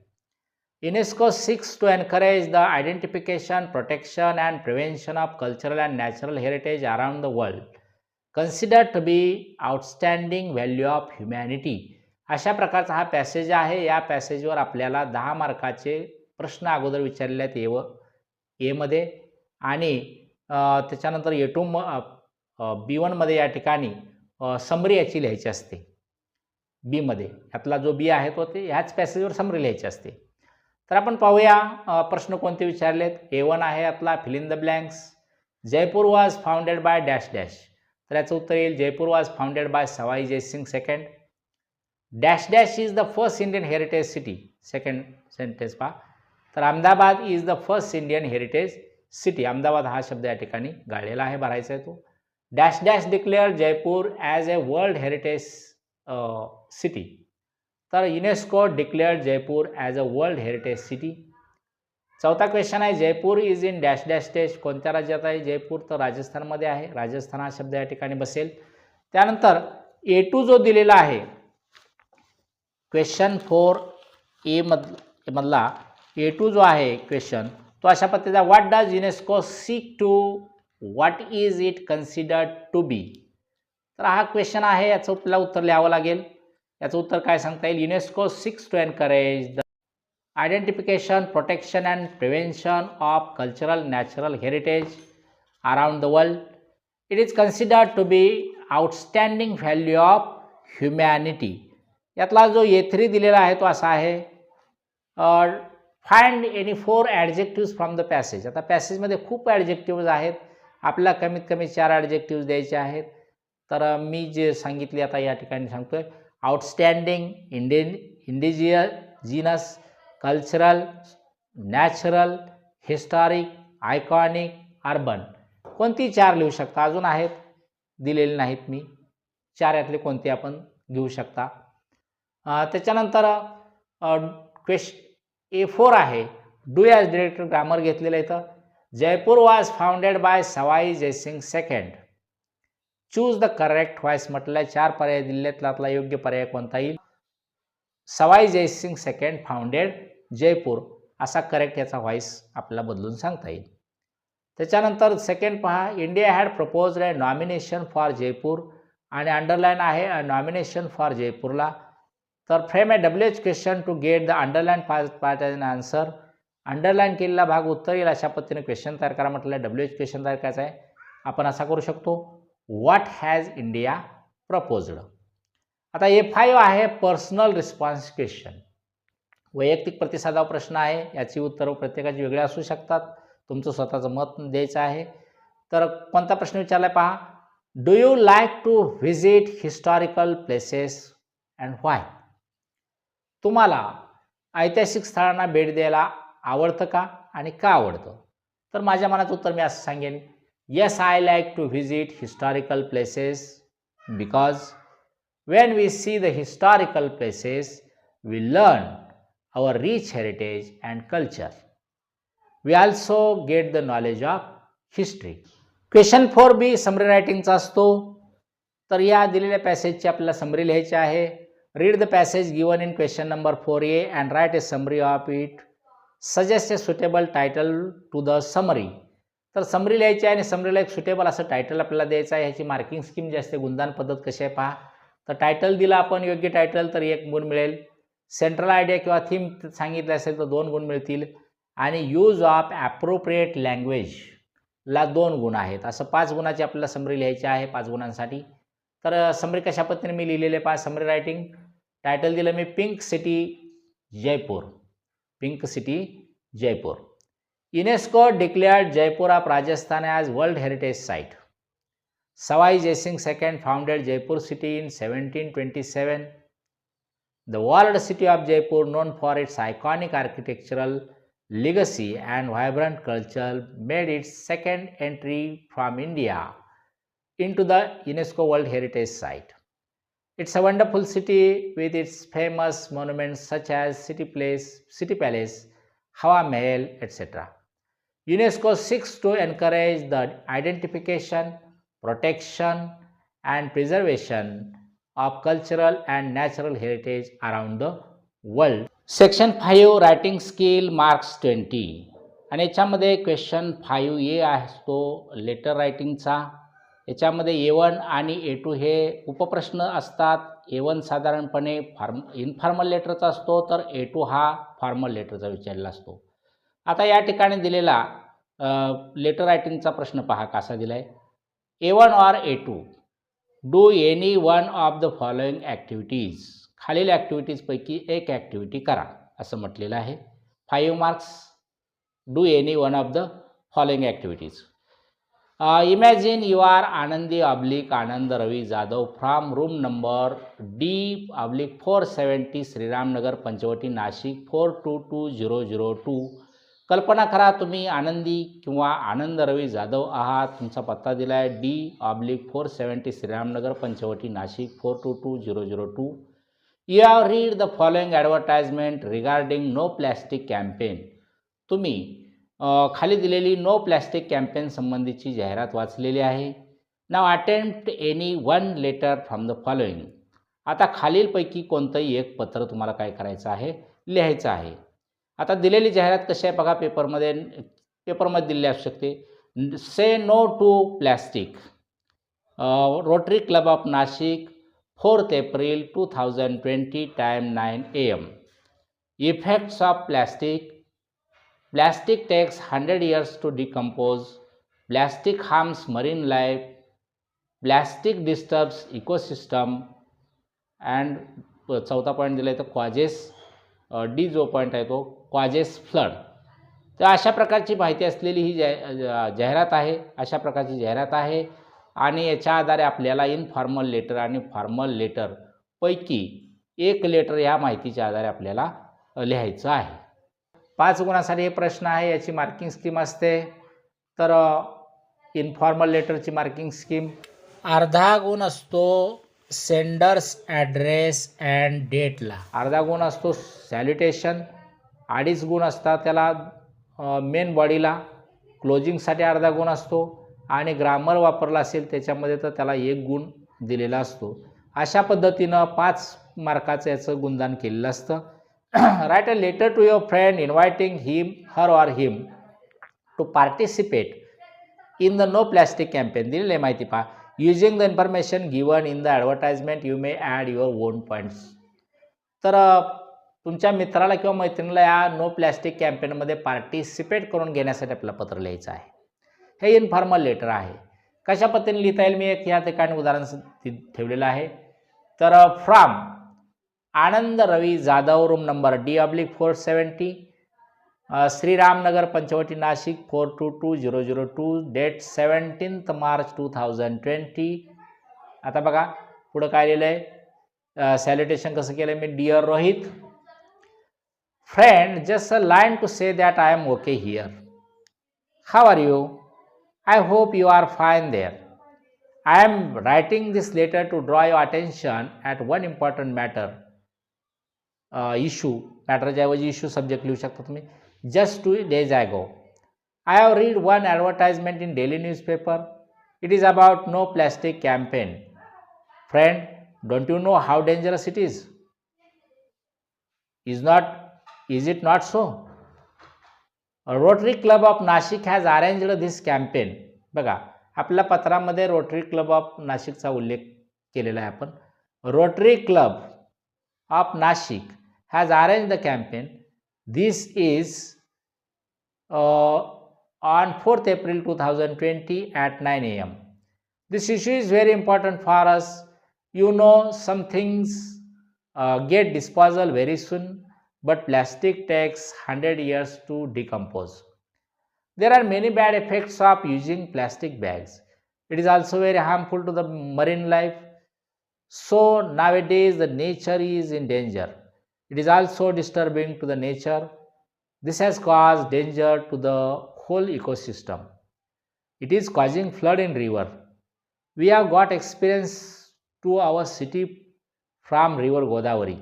UNESCO seeks to encourage the identification, protection and prevention of cultural and natural heritage around the world, considered to be outstanding value of humanity. अशा प्रकारचा हा passage आहे. या पॅसेजवर आपल्याला 10 मार्काचे प्रश्न अगोदर विचारलेले आहेत एमध्ये आणि त्याच्यानंतर B1मध्ये या ठिकाणी समरी याची लिहायची असते. बीमध्ये यातला जो बी आहे तो ते ह्याच पॅसेजवर समरी लिहायची असते. तर आपण पाहूया प्रश्न कोणते विचारलेत. A1 आहे यातला fill in the blanks. Jaipur was founded by dash dash. तर याचं उत्तर येईल Jaipur was founded by Sawai Jaisingh second. Dash dash is the first Indian heritage city. Second sentence पहा. तर Ahmedabad is the first Indian heritage city. Ahmedabad हा शब्द या ठिकाणी गाळलेला आहे, भरायचा आहे तो. Dash dash declare Jaipur as a world heritage city. तर UNESCO declared Jaipur as a world heritage city. चौथा क्वेश्चन आहे Jaipur is in dash dash state. कोणत्या राज्यात आहे जयपूर? तर राजस्थानमध्ये आहे. राजस्थान हा शब्द या ठिकाणी बसेल. त्यानंतर A2 जो दिलेला आहे क्वेश्चन 4A मधला A2 जो आहे क्वेश्चन तो अशा पद्धतीचा. What does UNESCO seek to, what is it considered to be. तर हा क्वेश्चन आहे, याचं आपल्याला उत्तर लिहावं लागेल. याचं उत्तर काय सांगता येईल. UNESCO seeks to encourage the identification, protection and prevention of cultural natural heritage around the world. It is considered to be outstanding value of humanity. यातला जो A3 दिलेला आहे तो असा आहे. Find any 4 adjectives from the passage. आता पॅसेजमध्ये खूप ॲडजेक्टिव्ज आहेत, आपल्याला कमीत कमी 4 ॲडजेक्टिव्ज द्यायचे आहेत. तर मी जे सांगितले आता या ठिकाणी सांगतोय. Outstanding, indigenous, cultural, natural, historic, iconic, urban. कोणती 4 लिहू शकता. अजून आहेत दिलेले नाहीत मी. 4 यातले कोणते आपण घेऊ शकता. त्याच्यानंतर A4 आहे. डू ॲज डिरेक्टर ग्रामर घेतलेलं आहे. तर Jaipur was founded by Sawai Jaisingh second. Choose the correct voice म्हटलं आहे. 4 पर्याय दिलेले आहेत, त्यातला योग्य पर्याय कोणता येईल. सवाई जयसिंग सेकंड फाउंडेड जयपूर असा करेक्ट याचा व्हॉइस आपल्याला बदलून सांगता येईल. त्याच्यानंतर सेकंड पहा. India had proposed a nomination for Jaipur आणि अंडरलाईन आहे नॉमिनेशन फॉर जयपूरला. तर frame a WH question to get the underline part as an answer. अंडरलाईन केलेला भाग उत्तर येईल अशा पद्धतीने क्वेश्चन तयार करा म्हटलं. WH क्वेश्चन तयार करायचा आहे. आपण असा करू शकतो. What has India proposed. आता A5 आहे पर्सनल रिस्पॉन्स क्वेश्चन. वैयक्तिक प्रतिसादावर प्रश्न आहे. याची उत्तरं प्रत्येकाची वेगळी असू शकतात. तुमचं स्वतःचं मत द्यायचं आहे. तर कोणता प्रश्न विचारला आहे पहा. Do you like to visit historical places and why. तुम्हाला ऐतिहासिक स्थळांना भेट द्यायला आवडतं का आणि का आवडतं. तर माझ्या मनाचं उत्तर मी असं सांगेन. Yes, I like to visit historical places because when we see the historical places we learn our rich heritage and culture. We also get the knowledge of history. Question 4B summary रायटिंगचा असतो. तर या दिलेल्या पॅसेजची आपल्याला summary लिहायची आहे. Read the passage given in question number 4A and write a summary of it. Suggest a suitable title to the summary. तर समरी लिहायची आहे आणि समरीला एक सुटेबल असं टायटल आपल्याला द्यायचं आहे. ह्याची मार्किंग स्कीम जी असते, गुणदान पद्धत कशी आहे पहा. तर टायटल दिला आपण योग्य टायटल तर 1 गुण मिळेल. सेंट्रल आयडिया किंवा थीम सांगितलं असेल तर 2 गुण मिळतील आणि यूज ऑफ ॲप्रोप्रिएट लँग्वेजला 2 गुण आहेत. असं 5 गुणाची आपल्याला समरी लिहायची आहे 5 गुणांसाठी. तर समरी कशा पद्धतीने मी लिहिलेले पहा. समरी रायटिंग टायटल दिलं मी pink city Jaipur. Pink city Jaipur. UNESCO declared Jaipur of Rajasthan as world heritage site. Savai Jaising II founded Jaipur city in 1727. The walled city of Jaipur, known for its iconic architectural legacy and vibrant culture, made its second entry from India into the UNESCO World Heritage Site. It's a wonderful city with its famous monuments such as City Palace, Hawa Mahal, etc. UNESCO seeks to encourage the identification, protection and preservation of cultural and natural heritage around the world. Section 5 writing skill marks 20 आणि याच्यामध्ये question 5A असतो letter रायटिंगचा. याच्यामध्ये A1 आणि A2 हे उपप्रश्न असतात. A1 साधारणपणे informal लेटरचा असतो, तर A2 हा फॉर्मल लेटरचा विचारलेला असतो. आता या ठिकाणी दिलेला लेटर रायटिंगचा प्रश्न पहा कसा दिला आहे. A1 or A2, do any one of the following activities. खालील ॲक्टिव्हिटीजपैकी एक ॲक्टिव्हिटी करा असं म्हटलेलं आहे. 5 marks. Do any one of the following activities. Imagine you are Anandi oblique Anand Ravi Jadhav from room number D/470 Shriramnagar Panchavati Nashik 422002. कल्पना करा तुम्ही आनंदी किंवा आनंद रवी जाधव आहात. तुमचा पत्ता दिला आहे D/470 Shriramnagar Panchavati Nashik 422002. You have read the following advertisement regarding no plastic campaign. तुम्ही खाली दिलेली नो प्लॅस्टिक कॅम्पेन संबंधीची जाहिरात वाचलेली आहे. Now attempt any one letter from the following. आता खालीलपैकी कोणतंही एक पत्र तुम्हाला काय करायचं आहे, लिहायचं आहे. आता दिलेली जाहिरात कशी आहे बघा, पेपरमध्ये दिलेली असू शकते. Say no to plastic. Rotary club of Nashik 4 April 2020 time 9 AM. Effects of plastic. Plastic takes 100 years to decompose. Plastic harms marine life. Plastic disturbs ecosystem. And चौथा पॉईंट दिला आहे तो कॉजेस डी जो पॉईंट आहे तो कॉजेस फ्लड. तर अशा प्रकारची माहिती असलेली ही जाहिरात आहे. अशा प्रकारची जाहिरात आहे आणि याच्या आधारे आपल्याला इनफॉर्मल लेटर आणि फॉर्मल लेटर पैकी एक लेटर या माहितीच्या आधारे आपल्याला लिहायचं आहे. 5 गुणासाठी हे प्रश्न आहे. याची मार्किंग स्कीम असते. तर इन्फॉर्मल लेटरची मार्किंग स्कीम अर्धा गुण असतो सेंडर्स ॲड्रेस अँड डेटला. अर्धा गुण असतो सॅल्युटेशन. 2.5 गुण असतात त्याला मेन बॉडीला. क्लोजिंगसाठी अर्धा गुण असतो आणि ग्रामर वापरला असेल त्याच्यामध्ये तर त्याला 1 गुण दिलेला असतो. अशा पद्धतीनं 5 मार्काचं याचं गुणदान केलेलं असतं. Write a letter to your friend inviting her or him to participate in the no plastic campaign. दिलेली माहिती पहा. Using the information given in the advertisement you may add your own points. तर तुमच्या मित्राला किंवा मैत्रिणीला या नो प्लॅस्टिक कॅम्पेनमध्ये पार्टिसिपेट करून घेण्यासाठी आपल्याला पत्र लिहायचं आहे. हे इन्फॉर्मल लेटर आहे. कशा पद्धतीने लिहिता येईल मी एक या ठिकाणी उदाहरण ठेवलेलं आहे. तर from Anand Ravi Jadhav room number D/470 Shriramnagar Panchavati Nashik 422002 date 17 March 2020. आता बघा पुढं काय लिहिलं आहे. सॅल्युटेशन कसं केलं मी. Dear Rohit friend, just a line to say that I am okay here. How are you? I hope you are fine there. I am writing this letter to draw your attention at one important matter. Issue मॅटरच्या ऐवजी issue subject लिहू शकता तुम्ही. जस्ट 2 days ago I have read one advertisement in daily newspaper. It is about no plastic campaign. Friend, don't you know how dangerous it is? Is it not so? A Rotary Club of Nashik has arranged this campaign. बघा आपल्या पत्रामध्ये rotary club of नाशिकचा उल्लेख केलेला आहे आपण. Rotary club of Nashik has arranged the campaign. This is on 4th April 2020 at 9 AM. This issue is very important for us. You know, some things get disposal very soon, but plastic takes 100 years to decompose. There are many bad effects of using plastic bags. It is also very harmful to the marine life. So nowadays the nature is in danger. It is also disturbing to the nature. This has caused danger to the whole ecosystem. It is causing flood in river. We have got experience to our city from river Godavari.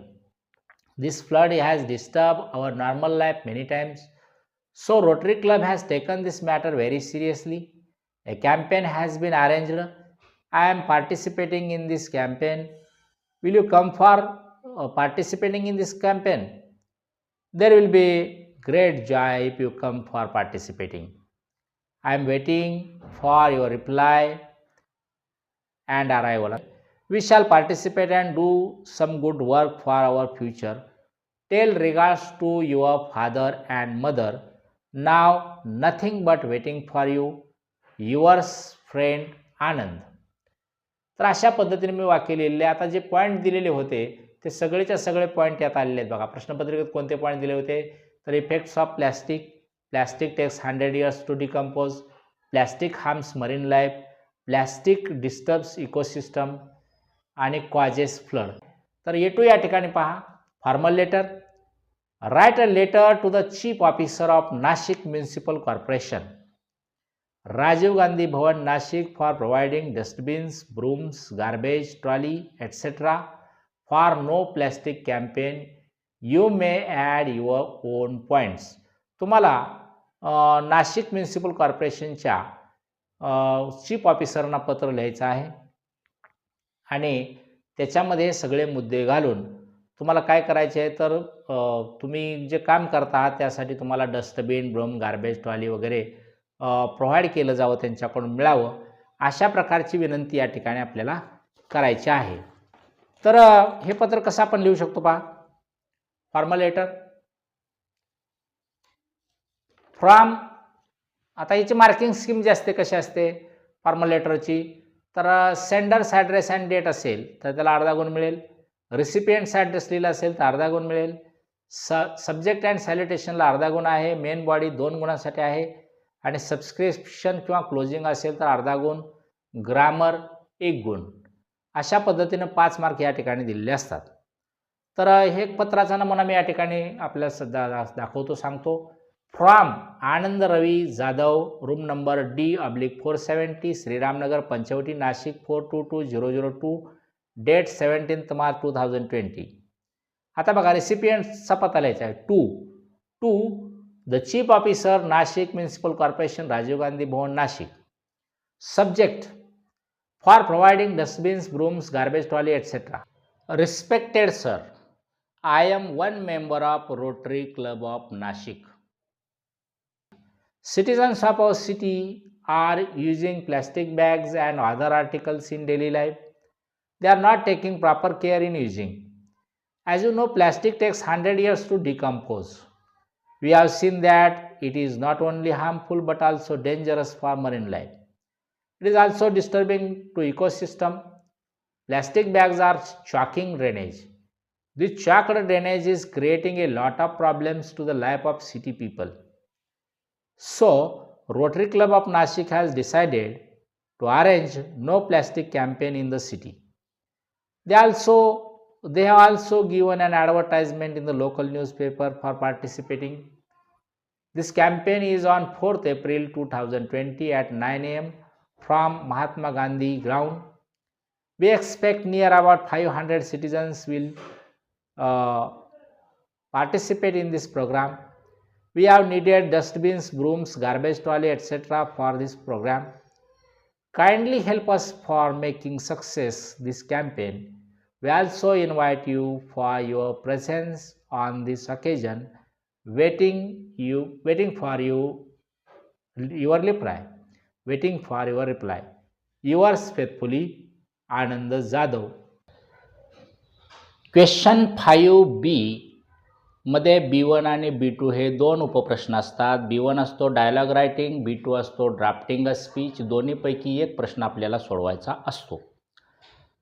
This flood has disturbed our normal life many times. So Rotary Club has taken this matter very seriously. A campaign has been arranged. I am participating in this campaign. Will you come for participating in this campaign? There will be great joy if you come for participating. I am waiting for your reply. and arrival. We shall participate and do some good work for our future. Tell regards to your father and mother. Now nothing but waiting for you. Yours friend आनंद. तर अशा पद्धतीने मी वाक्य लिहिलेले. आता जे point दिलेले होते ते सगळेच्या सगळे पॉईंट यात आलेले आहेत बघा. प्रश्नपत्रिकेत कोणते पॉईंट दिले होते तर effects of plastic, plastic takes 100 years to decompose, plastic harms marine life, plastic disturbs ecosystem आणि कॉजेस फ्लड. तर A2 या ठिकाणी पहा, formal letter. Write a letter to the chief officer of Nashik municipal corporation, Rajiv Gandhi Bhavan Nashik, for providing dustbins, brooms, garbage trolley etc. For no plastic campaign. You may add your own points. तुम्हाला Nashik municipal कॉर्पोरेशनच्या chief ऑफिसरना पत्र लिहायचं आहे आणि त्याच्यामध्ये सगळे मुद्दे घालून तुम्हाला काय करायचे आहे तर तुम्ही जे काम करता आहात त्यासाठी तुम्हाला डस्टबिन, ब्रूम, गार्बेज ट्रॉली वगैरे प्रोव्हाइड केलं जावं, त्यांच्याकडून मिळावं, अशा प्रकारची विनंती या ठिकाणी आपल्याला करायची आहे. तर हे पत्र कसं आपण लिहू शकतो पहा. Formal letter from. आता याची मार्किंग स्कीम जी असते कशी असते फॉर्मल लेटरची तर सेंडर्स ॲड्रेस अँड डेट असेल तर त्याला अर्धा गुण मिळेल. रिसिपियंट्स ॲड्रेस लिहिला असेल तर अर्धा गुण मिळेल. सब्जेक्ट अँड सॅल्युटेशनला अर्धा गुण आहे. मेन बॉडी 2 गुणांसाठी आहे आणि सबस्क्रिप्शन किंवा क्लोजिंग असेल तर अर्धा गुण. ग्रामर 1 गुण. अशा पद्धतीने 5 मार्क या ठिकाणी दिलेले असतात. तर हे पत्राचा नमुना मी या ठिकाणी आपल्याला सध्या दाखवतो, सांगतो. From Anand Ravi Jadhav, room number D/470, Shriramnagar, Panchavati, Nashik 422002, date 17 March 2020. आता बघा रेसिपियंटचा पत्ता लिहायचा आहे. To the chief officer Nashik municipal corporation, Rajiv Gandhi Bhavan Nashik. Subject for providing dustbins, brooms, garbage trolley etc. Respected sir, I am one member of Rotary Club of Nashik. Citizens of our city are using plastic bags and other articles in daily life. They are not taking proper care in using. As you know, plastic takes 100 years to decompose. We have seen that it is not only harmful but also dangerous for marine life. It is also disturbing to ecosystem. Plastic bags are choking drainage. This choked drainage is creating a lot of problems to the life of city people. So, Rotary Club of Nashik has decided to arrange no plastic campaign in the city. They have also given an advertisement in the local newspaper for participating. This campaign is on 4th April 2020 at 9 AM from Mahatma Gandhi ground. We expect near about 500 citizens will participate in this program. We have needed dustbins, brooms, garbage trolley etc. for this program. Kindly help us for making success this campaign. We also invite you for your presence on this occasion. Waiting for your reply. Yours faithfully, Anand Jadhav. Question 5B मध्ये B1 आणि B2 हे 2 उपप्रश्न असतात. B1 असतो dialogue writing, B2 असतो drafting a speech. दोन्हीपैकी एक प्रश्न आपल्याला सोडवायचा असतो.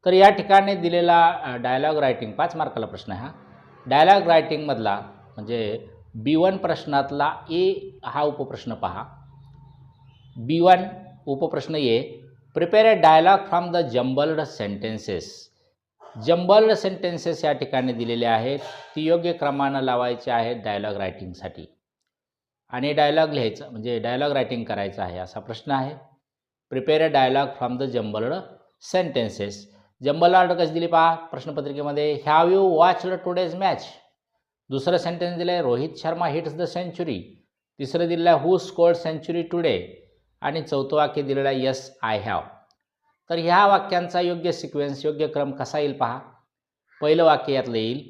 तर या ठिकाणी दिलेला डायलॉग रायटिंग 5 मार्काला प्रश्न आहे. हा डायलॉग रायटिंगमधला म्हणजे B1 प्रश्नातला A हा उपप्रश्न पहा. B1 उपप्रश्न A, prepare a dialogue from the jumbled sentences. Jumbled sentences या ठिकाणी दिलेले आहेत, ती योग्य क्रमानं लावायची आहेत डायलॉग रायटिंगसाठी आणि डायलॉग लिहायचं म्हणजे डायलॉग रायटिंग करायचं आहे असा प्रश्न आहे. Prepare a dialogue from the jumbled sentences. Jumble order कशी दिली पहा प्रश्नपत्रिकेमध्ये. Have you watched today's match. दुसरं सेंटेन्स दिलं आहे Rohit Sharma hits the century. तिसरं दिलेलं आहे हू स्कोर्ड सेंचुरी टुडे आणि चौथं वाक्य दिलेलं आहे यस आय हॅव. तर ह्या वाक्यांचा योग्य सिक्वेन्स योग्य क्रम कसा येईल पहा. पहिलं वाक्य यातलं येईल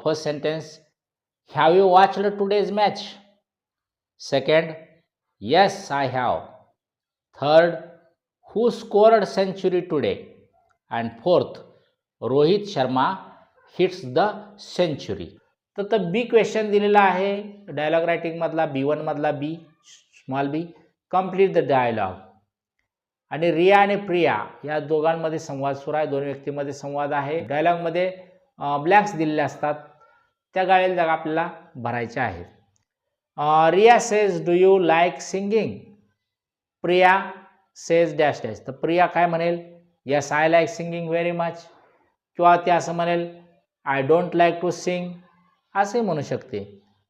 first sentence have you watched today's match. Second yes I have. Third Who scored century today? And fourth, Rohit Sharma hits the century. तर बी क्वेश्चन दिलेला आहे डायलॉग रायटिंग मधला B1 मधला B small B. Complete the dialogue. आणि रिया आणि प्रिया या दोघांमध्ये संवाद सुरू आहे. दोन व्यक्तींमध्ये संवाद आहे. डायलॉगमध्ये ब्लँक्स दिलेले असतात, त्या गाळलेल्या जागा आपल्याला भरायच्या आहेत. Riya says do you like singing? Priya says dash dash. तर प्रिया काय म्हणेल? Yes I like singing very much. किंवा ती असं म्हणेल I don't like to sing, असंही म्हणू शकते.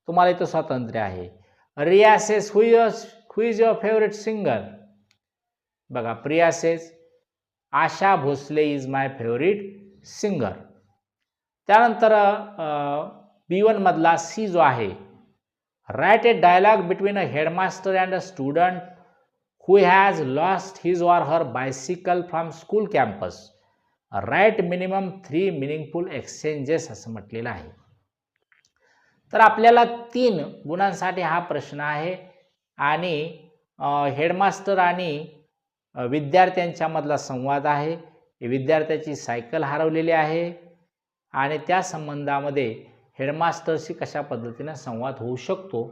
तुम्हाला इथं स्वातंत्र्य आहे. Riya says who is your favourite singer? बघा, Priya says Asha Bhosle is my favourite singer. त्यानंतर B1 मधला सी जो आहे, write a dialogue between a headmaster and a student who has lost his or her bicycle from school campus. Write minimum 3 meaningful exchanges असं म्हटलेलं आहे. तर आपल्याला 3 गुणांसाठी हा प्रश्न आहे आणि हेडमास्टर आणि विद्यार्थ्यांच्या मधला संवाद आहे. विद्यार्थ्याची सायकल हरवलेली आहे आणि त्या संबंधामध्ये हेडमास्टरशी कशा पद्धतीने संवाद होऊ शकतो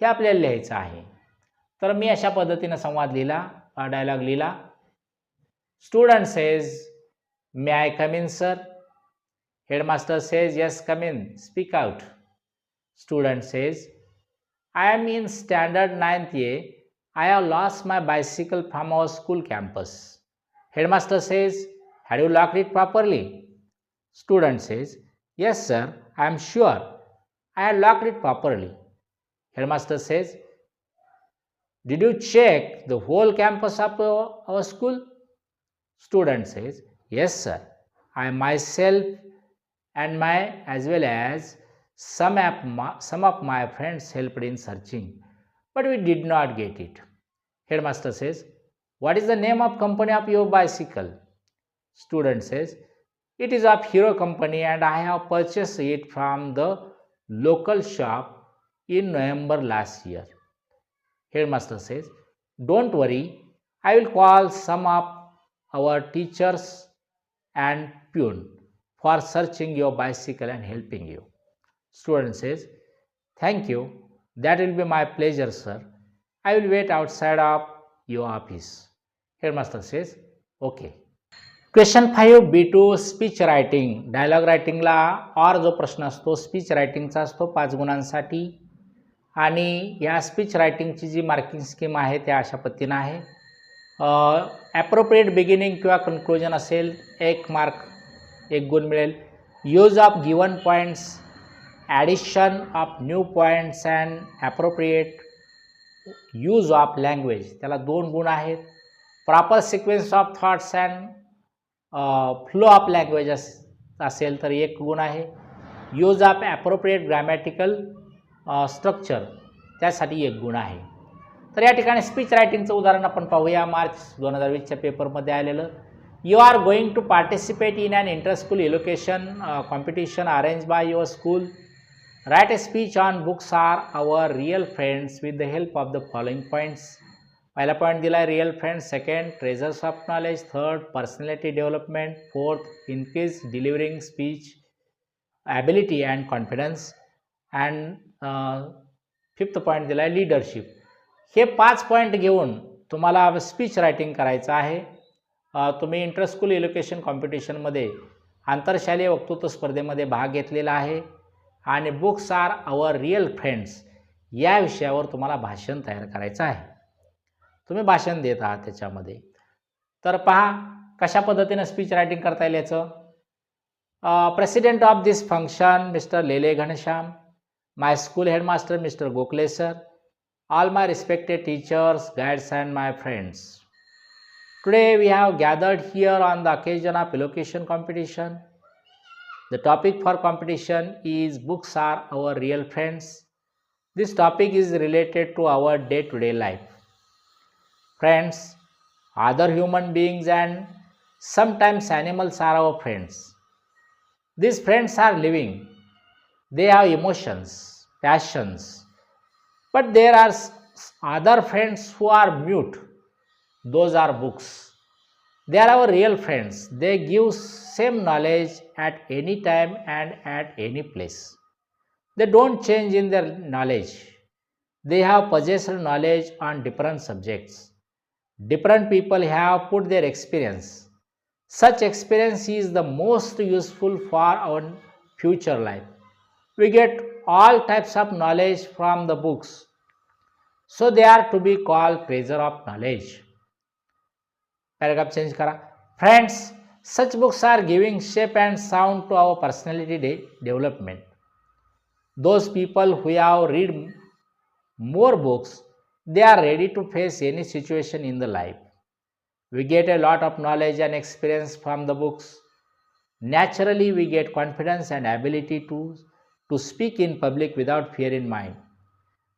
हे आपल्याला लिहायचं आहे. तर मी अशा पद्धतीने संवाद लिहिला, डायलॉग लिहिला. Student says may I come in sir? Headmaster says yes come in, speak out. Student says I am in standard 9th A. I have lost my bicycle from our school campus. Headmaster says, had you locked it properly? Student says, yes sir, I am sure I had locked it properly. Headmaster says, did you check the whole campus of our school? Student says, yes sir, I myself and as well as some of my friends helped in searching, but we did not get it. Headmaster says, what is the name of company of your bicycle? Student says, it is of Hero company and I have purchased it from the local shop in November last year. Headmaster says, don't worry, I will call some of our teachers and peon for searching your bicycle and helping you. Student says, thank you, that will be my pleasure sir. I will wait outside of your office. Headmaster says, okay. Question 5 B2 speech writing. Dialogue रायटिंगला और जो प्रश्न असतो speech रायटिंगचा असतो 5 गुणांसाठी. आणि या speech रायटिंगची जी marking scheme आहे त्या अशा पद्धतीने आहे. ॲप्रोप्रिएट बिगिनिंग किंवा कन्क्लुजन असेल 1 मार्क, 1 गुण मिळेल. Use of given points, addition of new points and appropriate use of language त्याला 2 गुण आहेत. Proper sequence of thoughts and flow of language असेल तर 1 गुण आहे. Use of appropriate grammatical structure त्यासाठी 1 गुण आहे. तर या ठिकाणी स्पीच रायटिंगचं उदाहरण आपण पाहूया. मार्च 2020च्या पेपरमध्ये आलेलं. You are going to participate in an inter school education competition arrange by your school. Write a speech on books are our real friends with the help of the following points. पहिला point दिला आहे real friends. Second treasures of knowledge. Third personality development. Fourth increase delivering speech ability and confidence. And 5th point दिला आहे leadership. हे 5 point घेऊन तुम्हाला speech writing करायचं आहे. तुम्ही इंटर स्कूल एज्युकेशन कॉम्पिटिशनमध्ये आंतरशालेय वक्तृत्व स्पर्धेमध्ये भाग घेतलेला आहे आणि books are our real friends या विषयावर तुम्हाला भाषण तयार करायचं आहे. तुम्ही भाषण देत आहात त्याच्यामध्ये. तर पहा कशा पद्धतीने स्पीच रायटिंग करता येईल याचं. President of this function mister Lele Ghanshyam. My school headmaster mister Gokhale sir. All my respected teachers, guides and my friends. Today we have gathered here on the occasion of elocution competition. The topic for competition is books are our real friends. This topic is related to our day-to-day life. Friends, other human beings and sometimes animals are our friends. These friends are living. They have emotions, passions. But there are other friends who are mute. Those are books. They are our real friends. They give same knowledge at any time and at any place. They don't change in their knowledge. They have possessed knowledge on different subjects. Different people have put their experience. Such experience is the most useful for our future life. We get all types of knowledge from the books. So they are to be called treasure of knowledge. Paragraph change kara. Friends, such books are giving shape and sound to our personality development. Those people who have read more books, they are ready to face any situation in the life. We get a lot of knowledge and experience from the books. Naturally, we get confidence and ability to speak in public without fear in mind.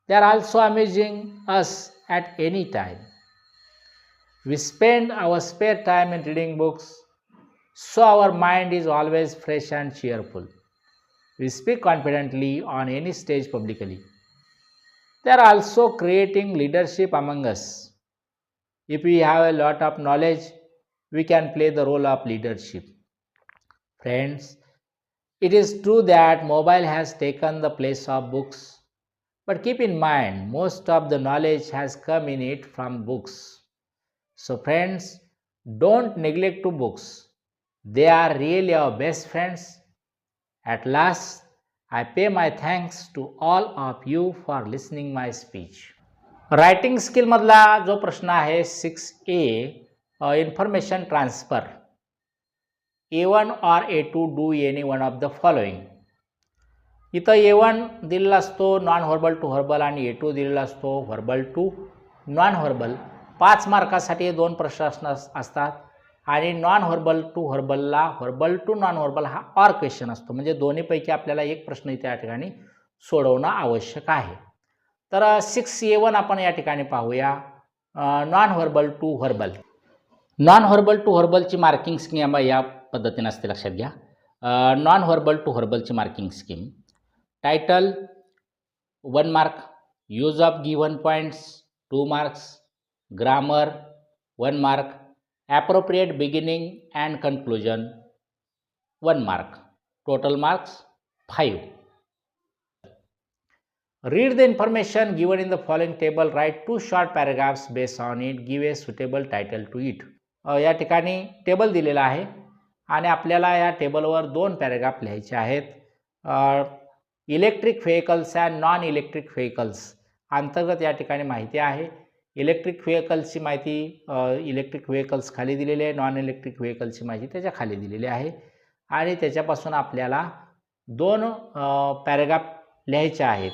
They are also amusing us at any time. We spend our spare time in reading books, so our mind is always fresh and cheerful. We speak confidently on any stage publicly. They are also creating leadership among us. If we have a lot of knowledge, we can play the role of leadership. Friends, it is true that mobile has taken the place of books, but keep in mind most of the knowledge has come in it from books. So friends, don't neglect to books. They are really our best friends. At last, I pay my thanks to all of you for listening my speech. Writing skill मधला जो प्रश्न आहे 6A information transfer A1 or A2 do any one of the following. इथं A1 दिलेला असतो non verbal to verbal आणि A2 दिलेला असतो व्हर्बल टू नॉन व्हर्बल. 5 मार्कासाठी दोन प्रश्न असतात आणि नॉन व्हर्बल टू व्हर्बलला व्हर्बल टू नॉन व्हर्बल हा ऑर क्वेश्चन असतो. म्हणजे दोन्हीपैकी आपल्याला एक प्रश्न इथे या ठिकाणी सोडवणं आवश्यक आहे. तर 6A1 आपण या ठिकाणी पाहूया. Non verbal to verbal. Non verbal to व्हर्बलची मार्किंग स्कीम या पद्धतीने असते, लक्षात घ्या. नॉन व्हर्बल टू व्हर्बलची marking scheme. Title 1 mark, use of given points 2 marks, grammar 1 mark, appropriate beginning and conclusion 1 mark. Total marks 5. Read the information given in the following table. Write 2 short paragraphs based on it. Give a suitable title to it. या ठिकाणी table दिलेला आहे आणि आपल्याला या टेबलवर 2 paragraph लिहायचे आहेत. Electric vehicles and non electric vehicles अंतर्गत या ठिकाणी माहिती आहे. इलेक्ट्रिक व्हेकल्सची माहिती इलेक्ट्रिक व्हेकल्स खाली दिलेली आहे, नॉन इलेक्ट्रिक व्हेकल्सची माहिती त्याच्या खाली दिलेली आहे आणि त्याच्यापासून आपल्याला 2 पॅराग्राफ लिहायचे आहेत,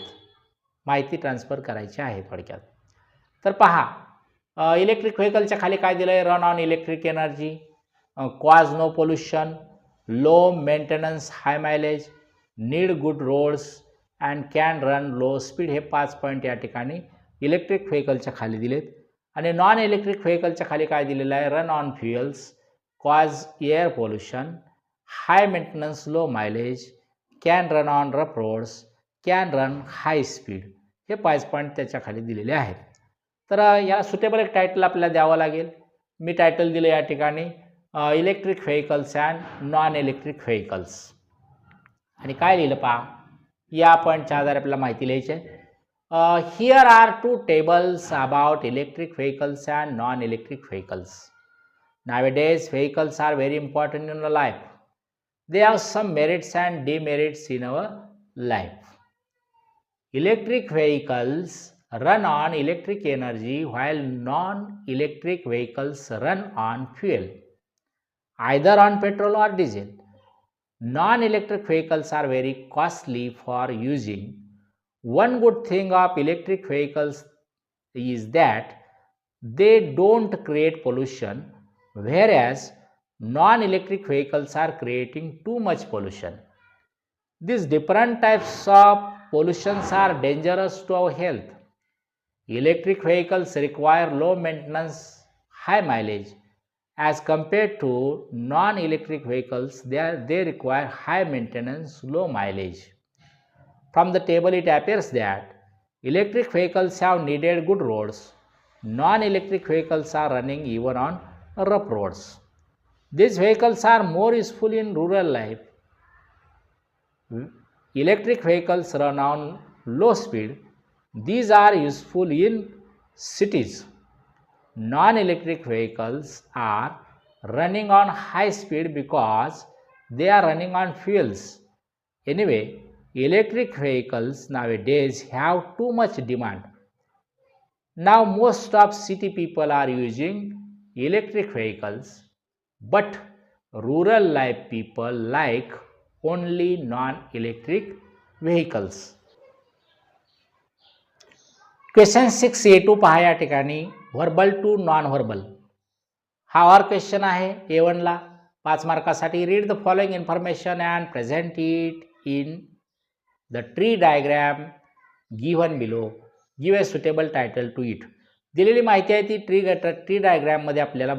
माहिती ट्रान्सफर करायची आहे थोडक्यात. तर पहा, इलेक्ट्रिक व्हेकलच्या खाली काय दिलं आहे. Run on electric energy, cause no pollution, low maintenance, high mileage, need good roads and can run low speed. हे 5 पॉईंट या ठिकाणी इलेक्ट्रिक व्हेकलच्या खाली दिलेत. आणि नॉन इलेक्ट्रिक व्हेकलच्या खाली काय दिलेलं आहे. Run on fuels, cause air pollution, high maintenance, low mileage, can run on rough roads, can run high speed. हे 5 पॉईंट त्याच्या खाली दिलेले आहेत. तर याला सुटेबल एक टायटल आपल्याला द्यावं लागेल. मी टायटल दिलं या ठिकाणी electric vehicles and non electric vehicles. आणि काय लिहिलं पहा, या पॉईंटच्या आधारे आपल्याला माहिती लिहायची आहे. Here are 2 tables about electric vehicles and non electric vehicles. Nowadays vehicles are very important in our life. They have some merits and demerits in our life. Electric vehicles run on electric energy while non-electric vehicles run on fuel, either on petrol or diesel. Non-electric vehicles are very costly for using. One good thing of electric vehicles is that they don't create pollution, whereas non-electric vehicles are creating too much pollution. These different types of pollutions are dangerous to our health. Electric vehicles require low maintenance, high mileage. As compared to non-electric vehicles, they require high maintenance, low mileage. From the table it appears that electric vehicles have needed good roads. Non-electric vehicles are running even on rough roads. These vehicles are more useful in rural life. Electric vehicles run on low speed. These are useful in cities. Non-electric vehicles are running on high speed because they are running on fuels. Anyway, electric vehicles nowadays have too much demand. Now most of city people are using electric vehicles, but rural life people like only non-electric vehicles. Question 6A2 पहा या ठिकाणी verbal to non verbal. हा or question आहे A1 ला 5 मार्कासाठी. Read the following information and present it in the tree diagram given below. Give a suitable title to it. दिलेली माहिती आहे ती ट्री डायग्राममध्ये आपल्याला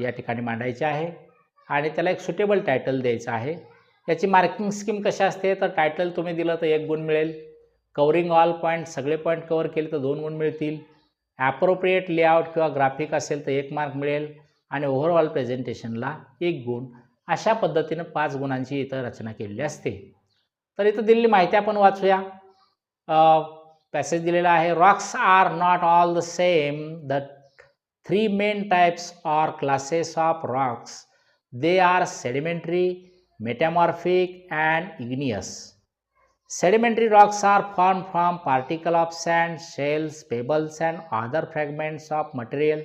या ठिकाणी मांडायची आहे आणि त्याला एक सुटेबल टायटल द्यायचं आहे. याची मार्किंग स्कीम कशी असते तर टायटल तुम्ही दिलं तर 1 गुण मिळेल. कवरिंग ऑल पॉईंट सगळे पॉईंट कवर केले तर 2 गुण मिळतील. ॲप्रोप्रिएट लेआउट किंवा ग्राफिक असेल तर 1 मार्क मिळेल आणि ओव्हरऑल प्रेझेंटेशनला 1 गुण. अशा पद्धतीनं 5 गुणांची इथं रचना केलेली असते. तर इथं दिलेली माहिती आपण वाचूया. पॅसेज दिलेला आहे. Rocks are not all the same. The 3 main types or classes of rocks. They are sedimentary, metamorphic and igneous. Sedimentary rocks are formed from particles of sand, shells, pebbles and other fragments of material.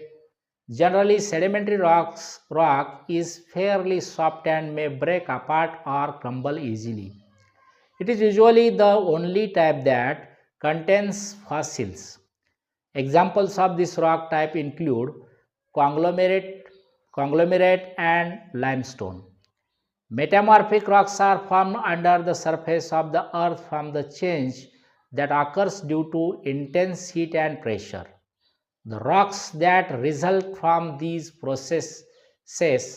Generally, sedimentary rock is fairly soft and may break apart or crumble easily. It is usually the only type that contains fossils. Examples of this rock type include conglomerate and limestone. Metamorphic rocks are formed under the surface of the earth from the change that occurs due to intense heat and pressure. The rocks that result from these processes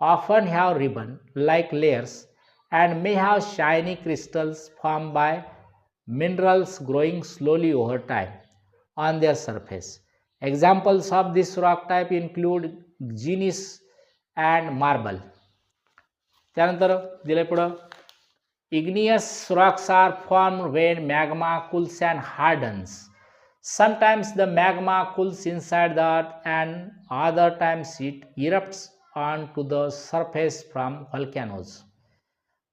often have ribbon-like layers and may have shiny crystals formed by minerals growing slowly over time on their surface. Examples of this rock type include igneous and marble. त्यानंतर दिले पुढं. Igneous rocks are formed when magma cools and hardens. Sometimes the magma cools inside the earth and other times it erupts onto the surface from volcanoes.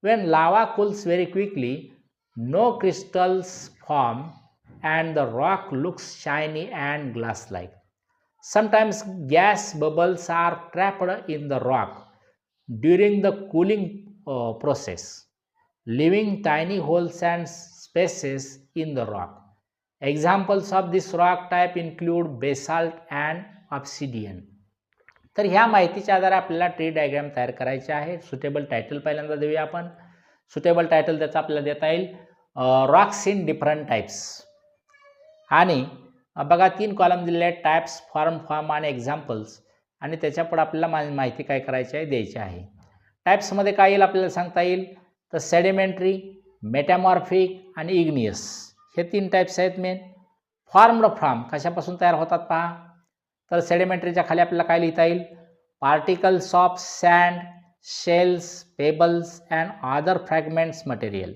When lava cools very quickly, no crystals form and the rock looks shiny and glass-like. Sometimes gas bubbles are trapped in the rock during the cooling process, leaving tiny holes and spaces in the rock. Examples of this rock type include basalt and obsidian. तर ह्या माहितीच्या आधारे आपल्याला tree diagram तयार करायचे आहे. Suitable title पहिल्यांदा देऊया आपण. सुटेबल टायटल त्याचा आपल्याला देता येईल रॉक्स इन डिफरंट टाइप्स. आणि बघा 3 कॉलम दिलेले आहेत. टाइप्स, फॉर्म आणि एक्झाम्पल्स. आणि त्याच्यापुढे आपल्याला माहिती काय करायची आहे द्यायची आहे. टाइप्समध्ये काय येईल आपल्याला सांगता येईल तर सेडिमेंटरी, मेटामॉर्फिक आणि इग्नियस हे 3 टाइप्स आहेत मेन. फॉर्म्ड फ्रॉम कशापासून तयार होतात पहा तर सेडिमेंटरीच्या खाली आपल्याला काय लिहिता येईल particles of sand, shells, pebbles and other fragments material.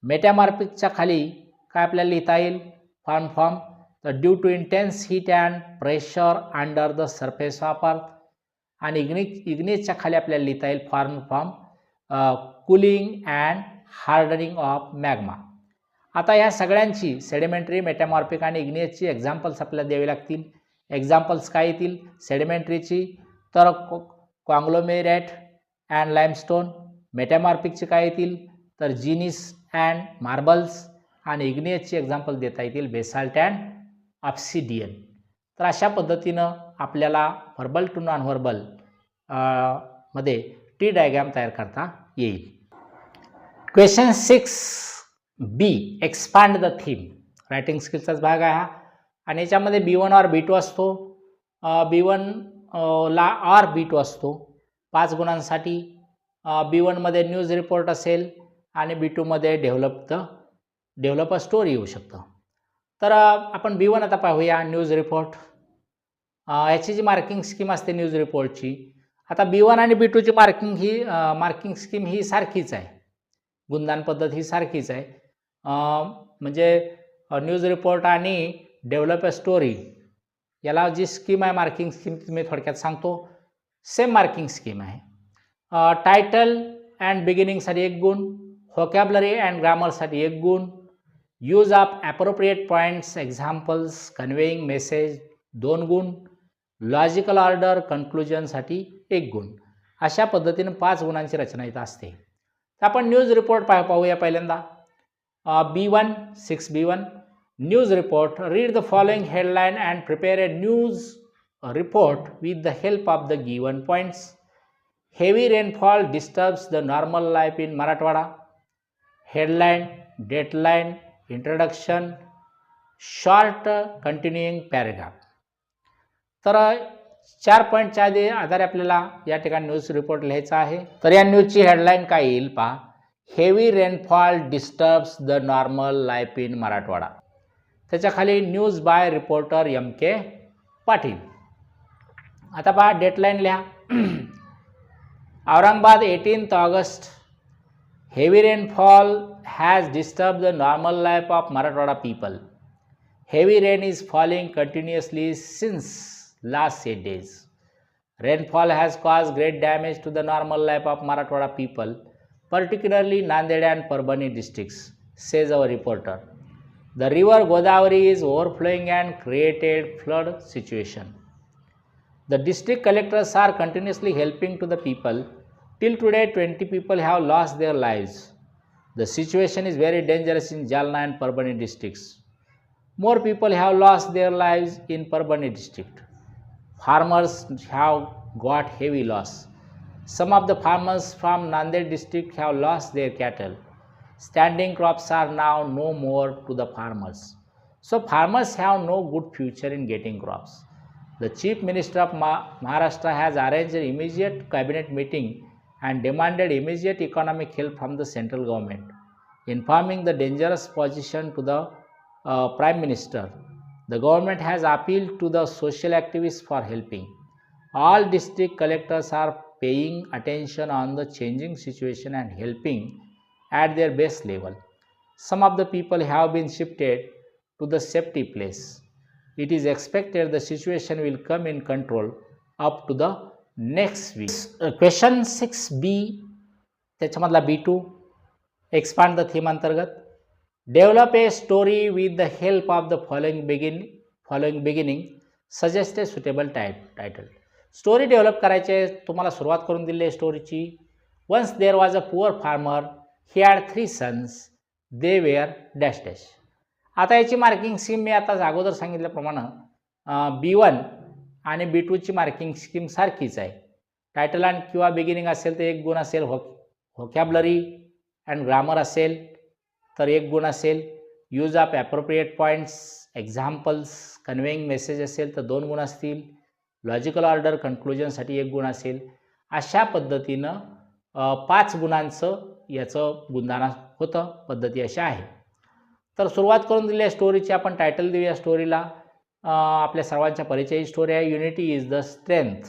मेटामॉर्फिकच्या खाली काय आपल्याला लिहिता येईल फॉर्म तर due to intense heat and pressure under the surface of earth. आणि इग्नियसच्या खाली आपल्याला लिहिता येईल form cooling and hardening of magma. आता ह्या सगळ्यांची सेडिमेंटरी, मेटामॉर्फिक आणि इग्नियसची एक्झाम्पल्स आपल्याला द्यावी लागतील. एक्झाम्पल्स काय येतील सेडिमेंटरीची तर कॉंग्लोमेरेट अँड लाईमस्टोन. मेटामॉर्फिकची काय येतील तर जिनीस अँड मार्बल्स. आणि इग्नियसची एक्झाम्पल देता येतील बेसाल्ट अँड ऑब्सिडियन. तर अशा पद्धतीनं आपल्याला व्हर्बल टू नॉन व्हर्बल मध्ये ट्री डायग्राम तयार करता येईल. Question 6B expand the theme. Writing स्किल्सचाच भाग आहे हा. आणि याच्यामध्ये B1 और B2 असतो. B1 ला और B2 असतो 5 गुणांसाठी. B1 मध्ये न्यूज रिपोर्ट असेल आणि B2 मध्ये डेव्हलप अ स्टोरी येऊ शकतं. तर आपण B1 आता पाहूया न्यूज रिपोर्ट. याची जी मार्किंग स्कीम असते न्यूज रिपोर्टची आता B1 आणि B2ची मार्किंग स्कीम ही सारखीच आहे. गुणदान पद्धत ही सारखीच आहे. म्हणजे न्यूज रिपोर्ट आणि डेव्हलप अ स्टोरी याला जी स्कीम आहे मार्किंग स्कीम मी थोडक्यात सांगतो. सेम मार्किंग स्कीम आहे. टायटल अँड बिगिनिंगसाठी 1 गुण, व्होकॅब्युलरी अँड ग्रामरसाठी 1 गुण, use of appropriate points examples conveying message 2 गुण, लॉजिकल ऑर्डर कन्क्लुजनसाठी 1 गुण. अशा पद्धतीने 5 गुणांची रचना इथं असते. तर आपण न्यूज रिपोर्ट पाहूया पहिल्यांदा. B1 6B1 news report. Read the following headline and prepare a news report with the help of the given points. Heavy rainfall disturbs the normal life in Marathwada. Headline, deadline, introduction, short continuing paragraph. तर 4 पॉईंटच्या आधारे आपल्याला या ठिकाणी news report लिहायचा आहे. तर या न्यूजची हेडलाईन काय येईल पहा. Heavy rainfall disturbs the normal life in Marathwada. त्याच्या खाली news bye reporter M.K. Patil. आता पहा डेडलाईन लिहा. Aurangabad 18th August. Heavy rainfall has disturbed the normal life of Marathwada people. Heavy rain is falling continuously since last 8 days. Rainfall has caused great damage to the normal life of Marathwada people, particularly Nanded and Parbhani districts, says our reporter. The river Godavari is overflowing and created flood situation. The district collectors are continuously helping to the people. Till today, 20 people have lost their lives. The situation is very dangerous in Jalna and Parbhani districts. More people have lost their lives in Parbhani district. Farmers have got heavy loss. Some of the farmers from Nanded district have lost their cattle. Standing crops are now no more to the farmers. So farmers have no good future in getting crops. The Chief Minister of Maharashtra has arranged an immediate cabinet meeting and demanded immediate economic help from the central government, informing the dangerous position to the Prime Minister. The government has appealed to the social activists for helping. All district collectors are paying attention on the changing situation and helping at their best level. Some of the people have been shifted to the safety place. It is expected the situation will come in control up to the next week. Question 6B त्याच्यामधला B2 expand the theme अंतर्गत. Develop a story with the help of the following beginning. Suggest a suitable title. Story develop करायची आहे. तुम्हाला सुरुवात करून दिली आहे स्टोरीची. Once there was a poor farmer. He had 3 sons. They were dash dash. आता याची मार्किंग स्कीम मी आता अगोदर सांगितल्याप्रमाणे B1 आणि B2ची मार्किंग स्कीम सारखीच आहे. टायटल आणि किंवा बिगिनिंग असेल तर 1 गुण असेल. व्होकॅब्युलरी अँड ग्रामर असेल तर 1 गुण असेल. Use of appropriate points examples conveying message असेल तर 2 गुण असतील. लॉजिकल ऑर्डर कन्क्लुजनसाठी 1 गुण असेल. अशा पद्धतीनं 5 गुणांचं याचं गुणदान होतं. पद्धती अशा आहे. तर सुरुवात करून दिली स्टोरीची. आपण टायटल देऊया स्टोरीला. आपल्या सर्वांच्या परिचयाची स्टोरी आहे. Unity is the strength.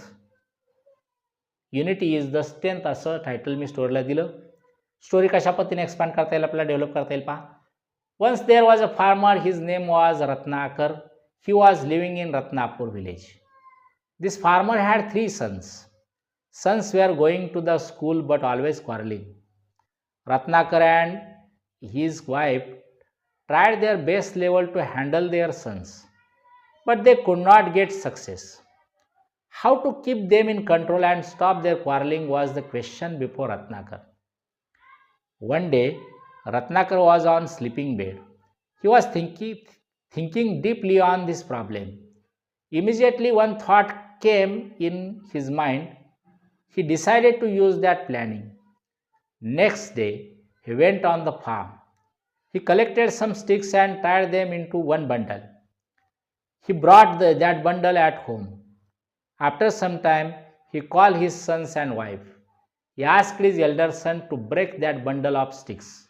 Unity is the strength असं टायटल मी स्टोरीला दिलं. स्टोरी कशा पद्धतीने एक्सपांड करता येईल आपल्याला डेव्हलप करता येईल पहा. Once there was a farmer. His name was Ratnakar. He was living in Ratnapur village. This farmer had 3 sons. Sons were going to the school but always quarreling. Ratnakar and his wife tried their best level to handle their sons, but they could not get success. How to keep them in control and stop their quarreling was the question before Ratnakar. One day, Ratnakar was on sleeping bed. He was thinking deeply on this problem. Immediately one thought came in his mind. He decided to use that planning. Next day, he went on the farm. He collected some sticks and tied them into one bundle. He brought that bundle at home. After some time, he called his sons and wife. He asked his elder son to break that bundle of sticks.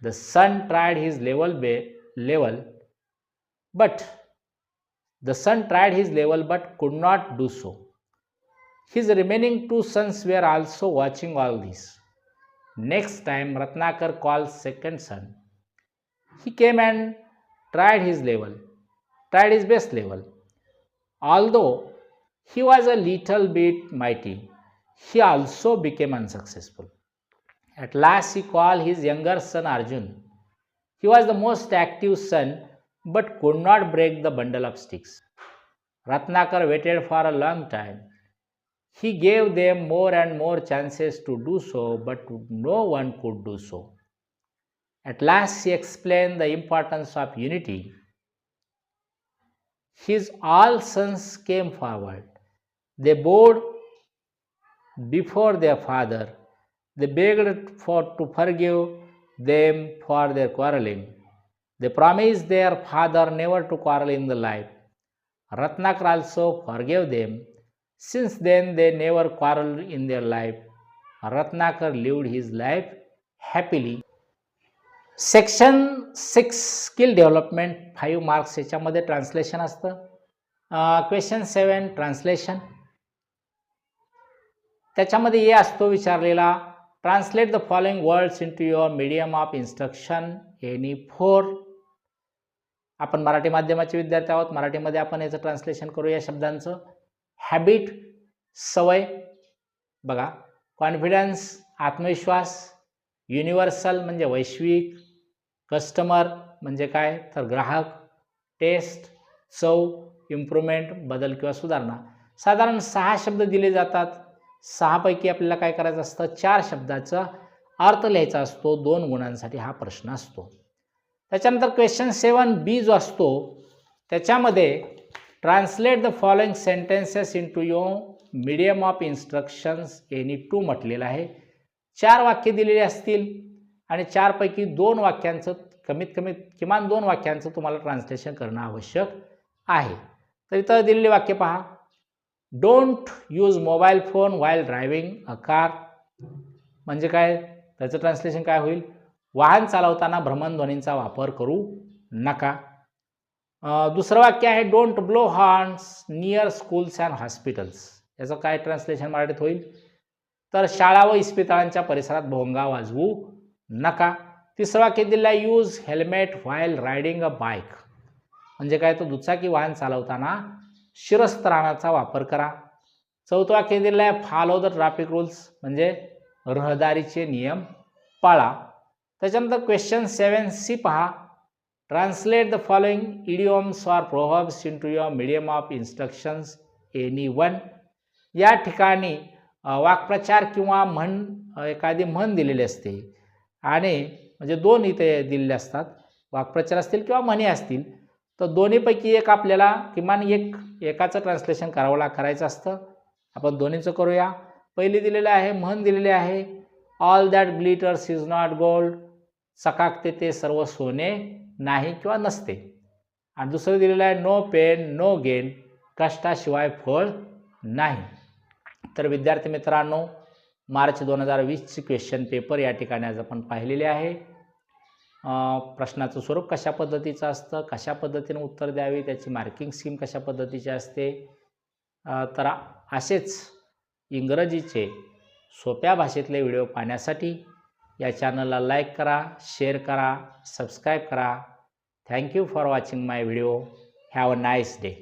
The son tried his level but could not do so. His remaining 2 sons were also watching all this. Next time Ratnakar called second son. He came and tried his best level. Although he was a little bit mighty, he also became unsuccessful. At last he called his younger son Arjun. He was the most active son but could not break the bundle of sticks. Ratnakar waited for a long time. He gave them more and more chances to do so, but no one could do so. At last he explained the importance of unity. His all sons came forward. They bowed before their father. They begged to forgive them for their quarreling. They promised their father never to quarrel in the life. Ratnakar also forgave them. Since then they never quarreled in their life. Ratnakar lived his life happily. Section 6 skill development 5 marks याच्यामध्ये translation असतं. Question 7 translation. त्याच्यामध्ये हे असतो विचारलेला, translate the following words into your medium of instruction any 4. आपण मराठी माध्यमाचे विद्यार्थी आहोत. मराठीमध्ये आपण याचं ट्रान्सलेशन करू या शब्दांचं. हॅबिट सवय बघा, कॉन्फिडन्स आत्मविश्वास, युनिव्हर्सल म्हणजे वैश्विक, कस्टमर म्हणजे काय तर ग्राहक, टेस्ट चव, इम्प्रूव्हमेंट बदल किंवा सुधारणा. साधारण 6 शब्द दिले जातात. 6 पैकी आपल्याला काय करायचं असतं, 4 शब्दाचा अर्थ लिहायचा असतो. 2 गुणांसाठी हा प्रश्न असतो. त्याच्यानंतर क्वेश्चन 7B जो असतो त्याच्यामध्ये translate the following sentences into your medium of instructions any 2 म्हटलेलं आहे. 4 वाक्य दिलेली असतील आणि 4 पैकी 2 वाक्यांचं किमान 2 वाक्यांचं तुम्हाला ट्रान्सलेशन करणं आवश्यक आहे. तर इथं दिलेली वाक्य पहा. Don't use mobile phone while driving a car. म्हणजे काय, त्याचं ट्रान्सलेशन काय होईल, वाहन चालवताना भ्रमणध्वनींचा वापर करू नका. दुसरं वाक्य आहे don't blow horns near schools and hospitals. याचं काय ट्रान्सलेशन मराठीत होईल, तर शाळा व इस्पितळांच्या परिसरात भोंगा वाजवू नका. तिसरं वाक्य दिलं यूज हेल्मेट व्हाईल रायडिंग अ बाईक. म्हणजे काय, तो दुचाकी वाहन चालवताना शिरस्त्राणाचा वापर करा. चौथं वाक्य दिलं आहे फॉलो द ट्रॅफिक रूल्स. म्हणजे रहदारीचे नियम पाळा. त्याच्यानंतर क्वेश्चन 7C पहा. Translate the following idioms or proverbs into your medium of instructions any 1. या ठिकाणी वाक्प्रचार किंवा म्हण, एखादी म्हण दिलेली असते आणि म्हणजे 2 इथे दिलेले असतात. वाक्प्रचार असतील किंवा म्हणी असतील, तर दोन्हीपैकी एक आपल्याला किमान एकाचं ट्रान्सलेशन करायचं असतं. आपण दोन्हीचं करूया. पहिली दिलेली आहे, म्हण दिलेली आहे all that glitters is not gold. चकाकते ते सर्व सोने नाही किंवा नसते. आणि दुसरं दिलेलं आहे नो पेन नो गेन. कष्टाशिवाय फळ नाही. तर विद्यार्थी मित्रांनो, मार्च 2020ची क्वेश्चन पेपर या ठिकाणी आज आपण पाहिलेले आहे. प्रश्नाचं स्वरूप कशा पद्धतीचं असतं, कशा पद्धतीने उत्तर द्यावी, त्याची मार्किंग स्कीम कशा पद्धतीची असते. तर असेच इंग्रजीचे सोप्या भाषेतले व्हिडिओ पाहण्यासाठी या चॅनलला लाईक करा, शेअर करा, सबस्क्राईब करा. Thank you for watching my video. Have a nice day.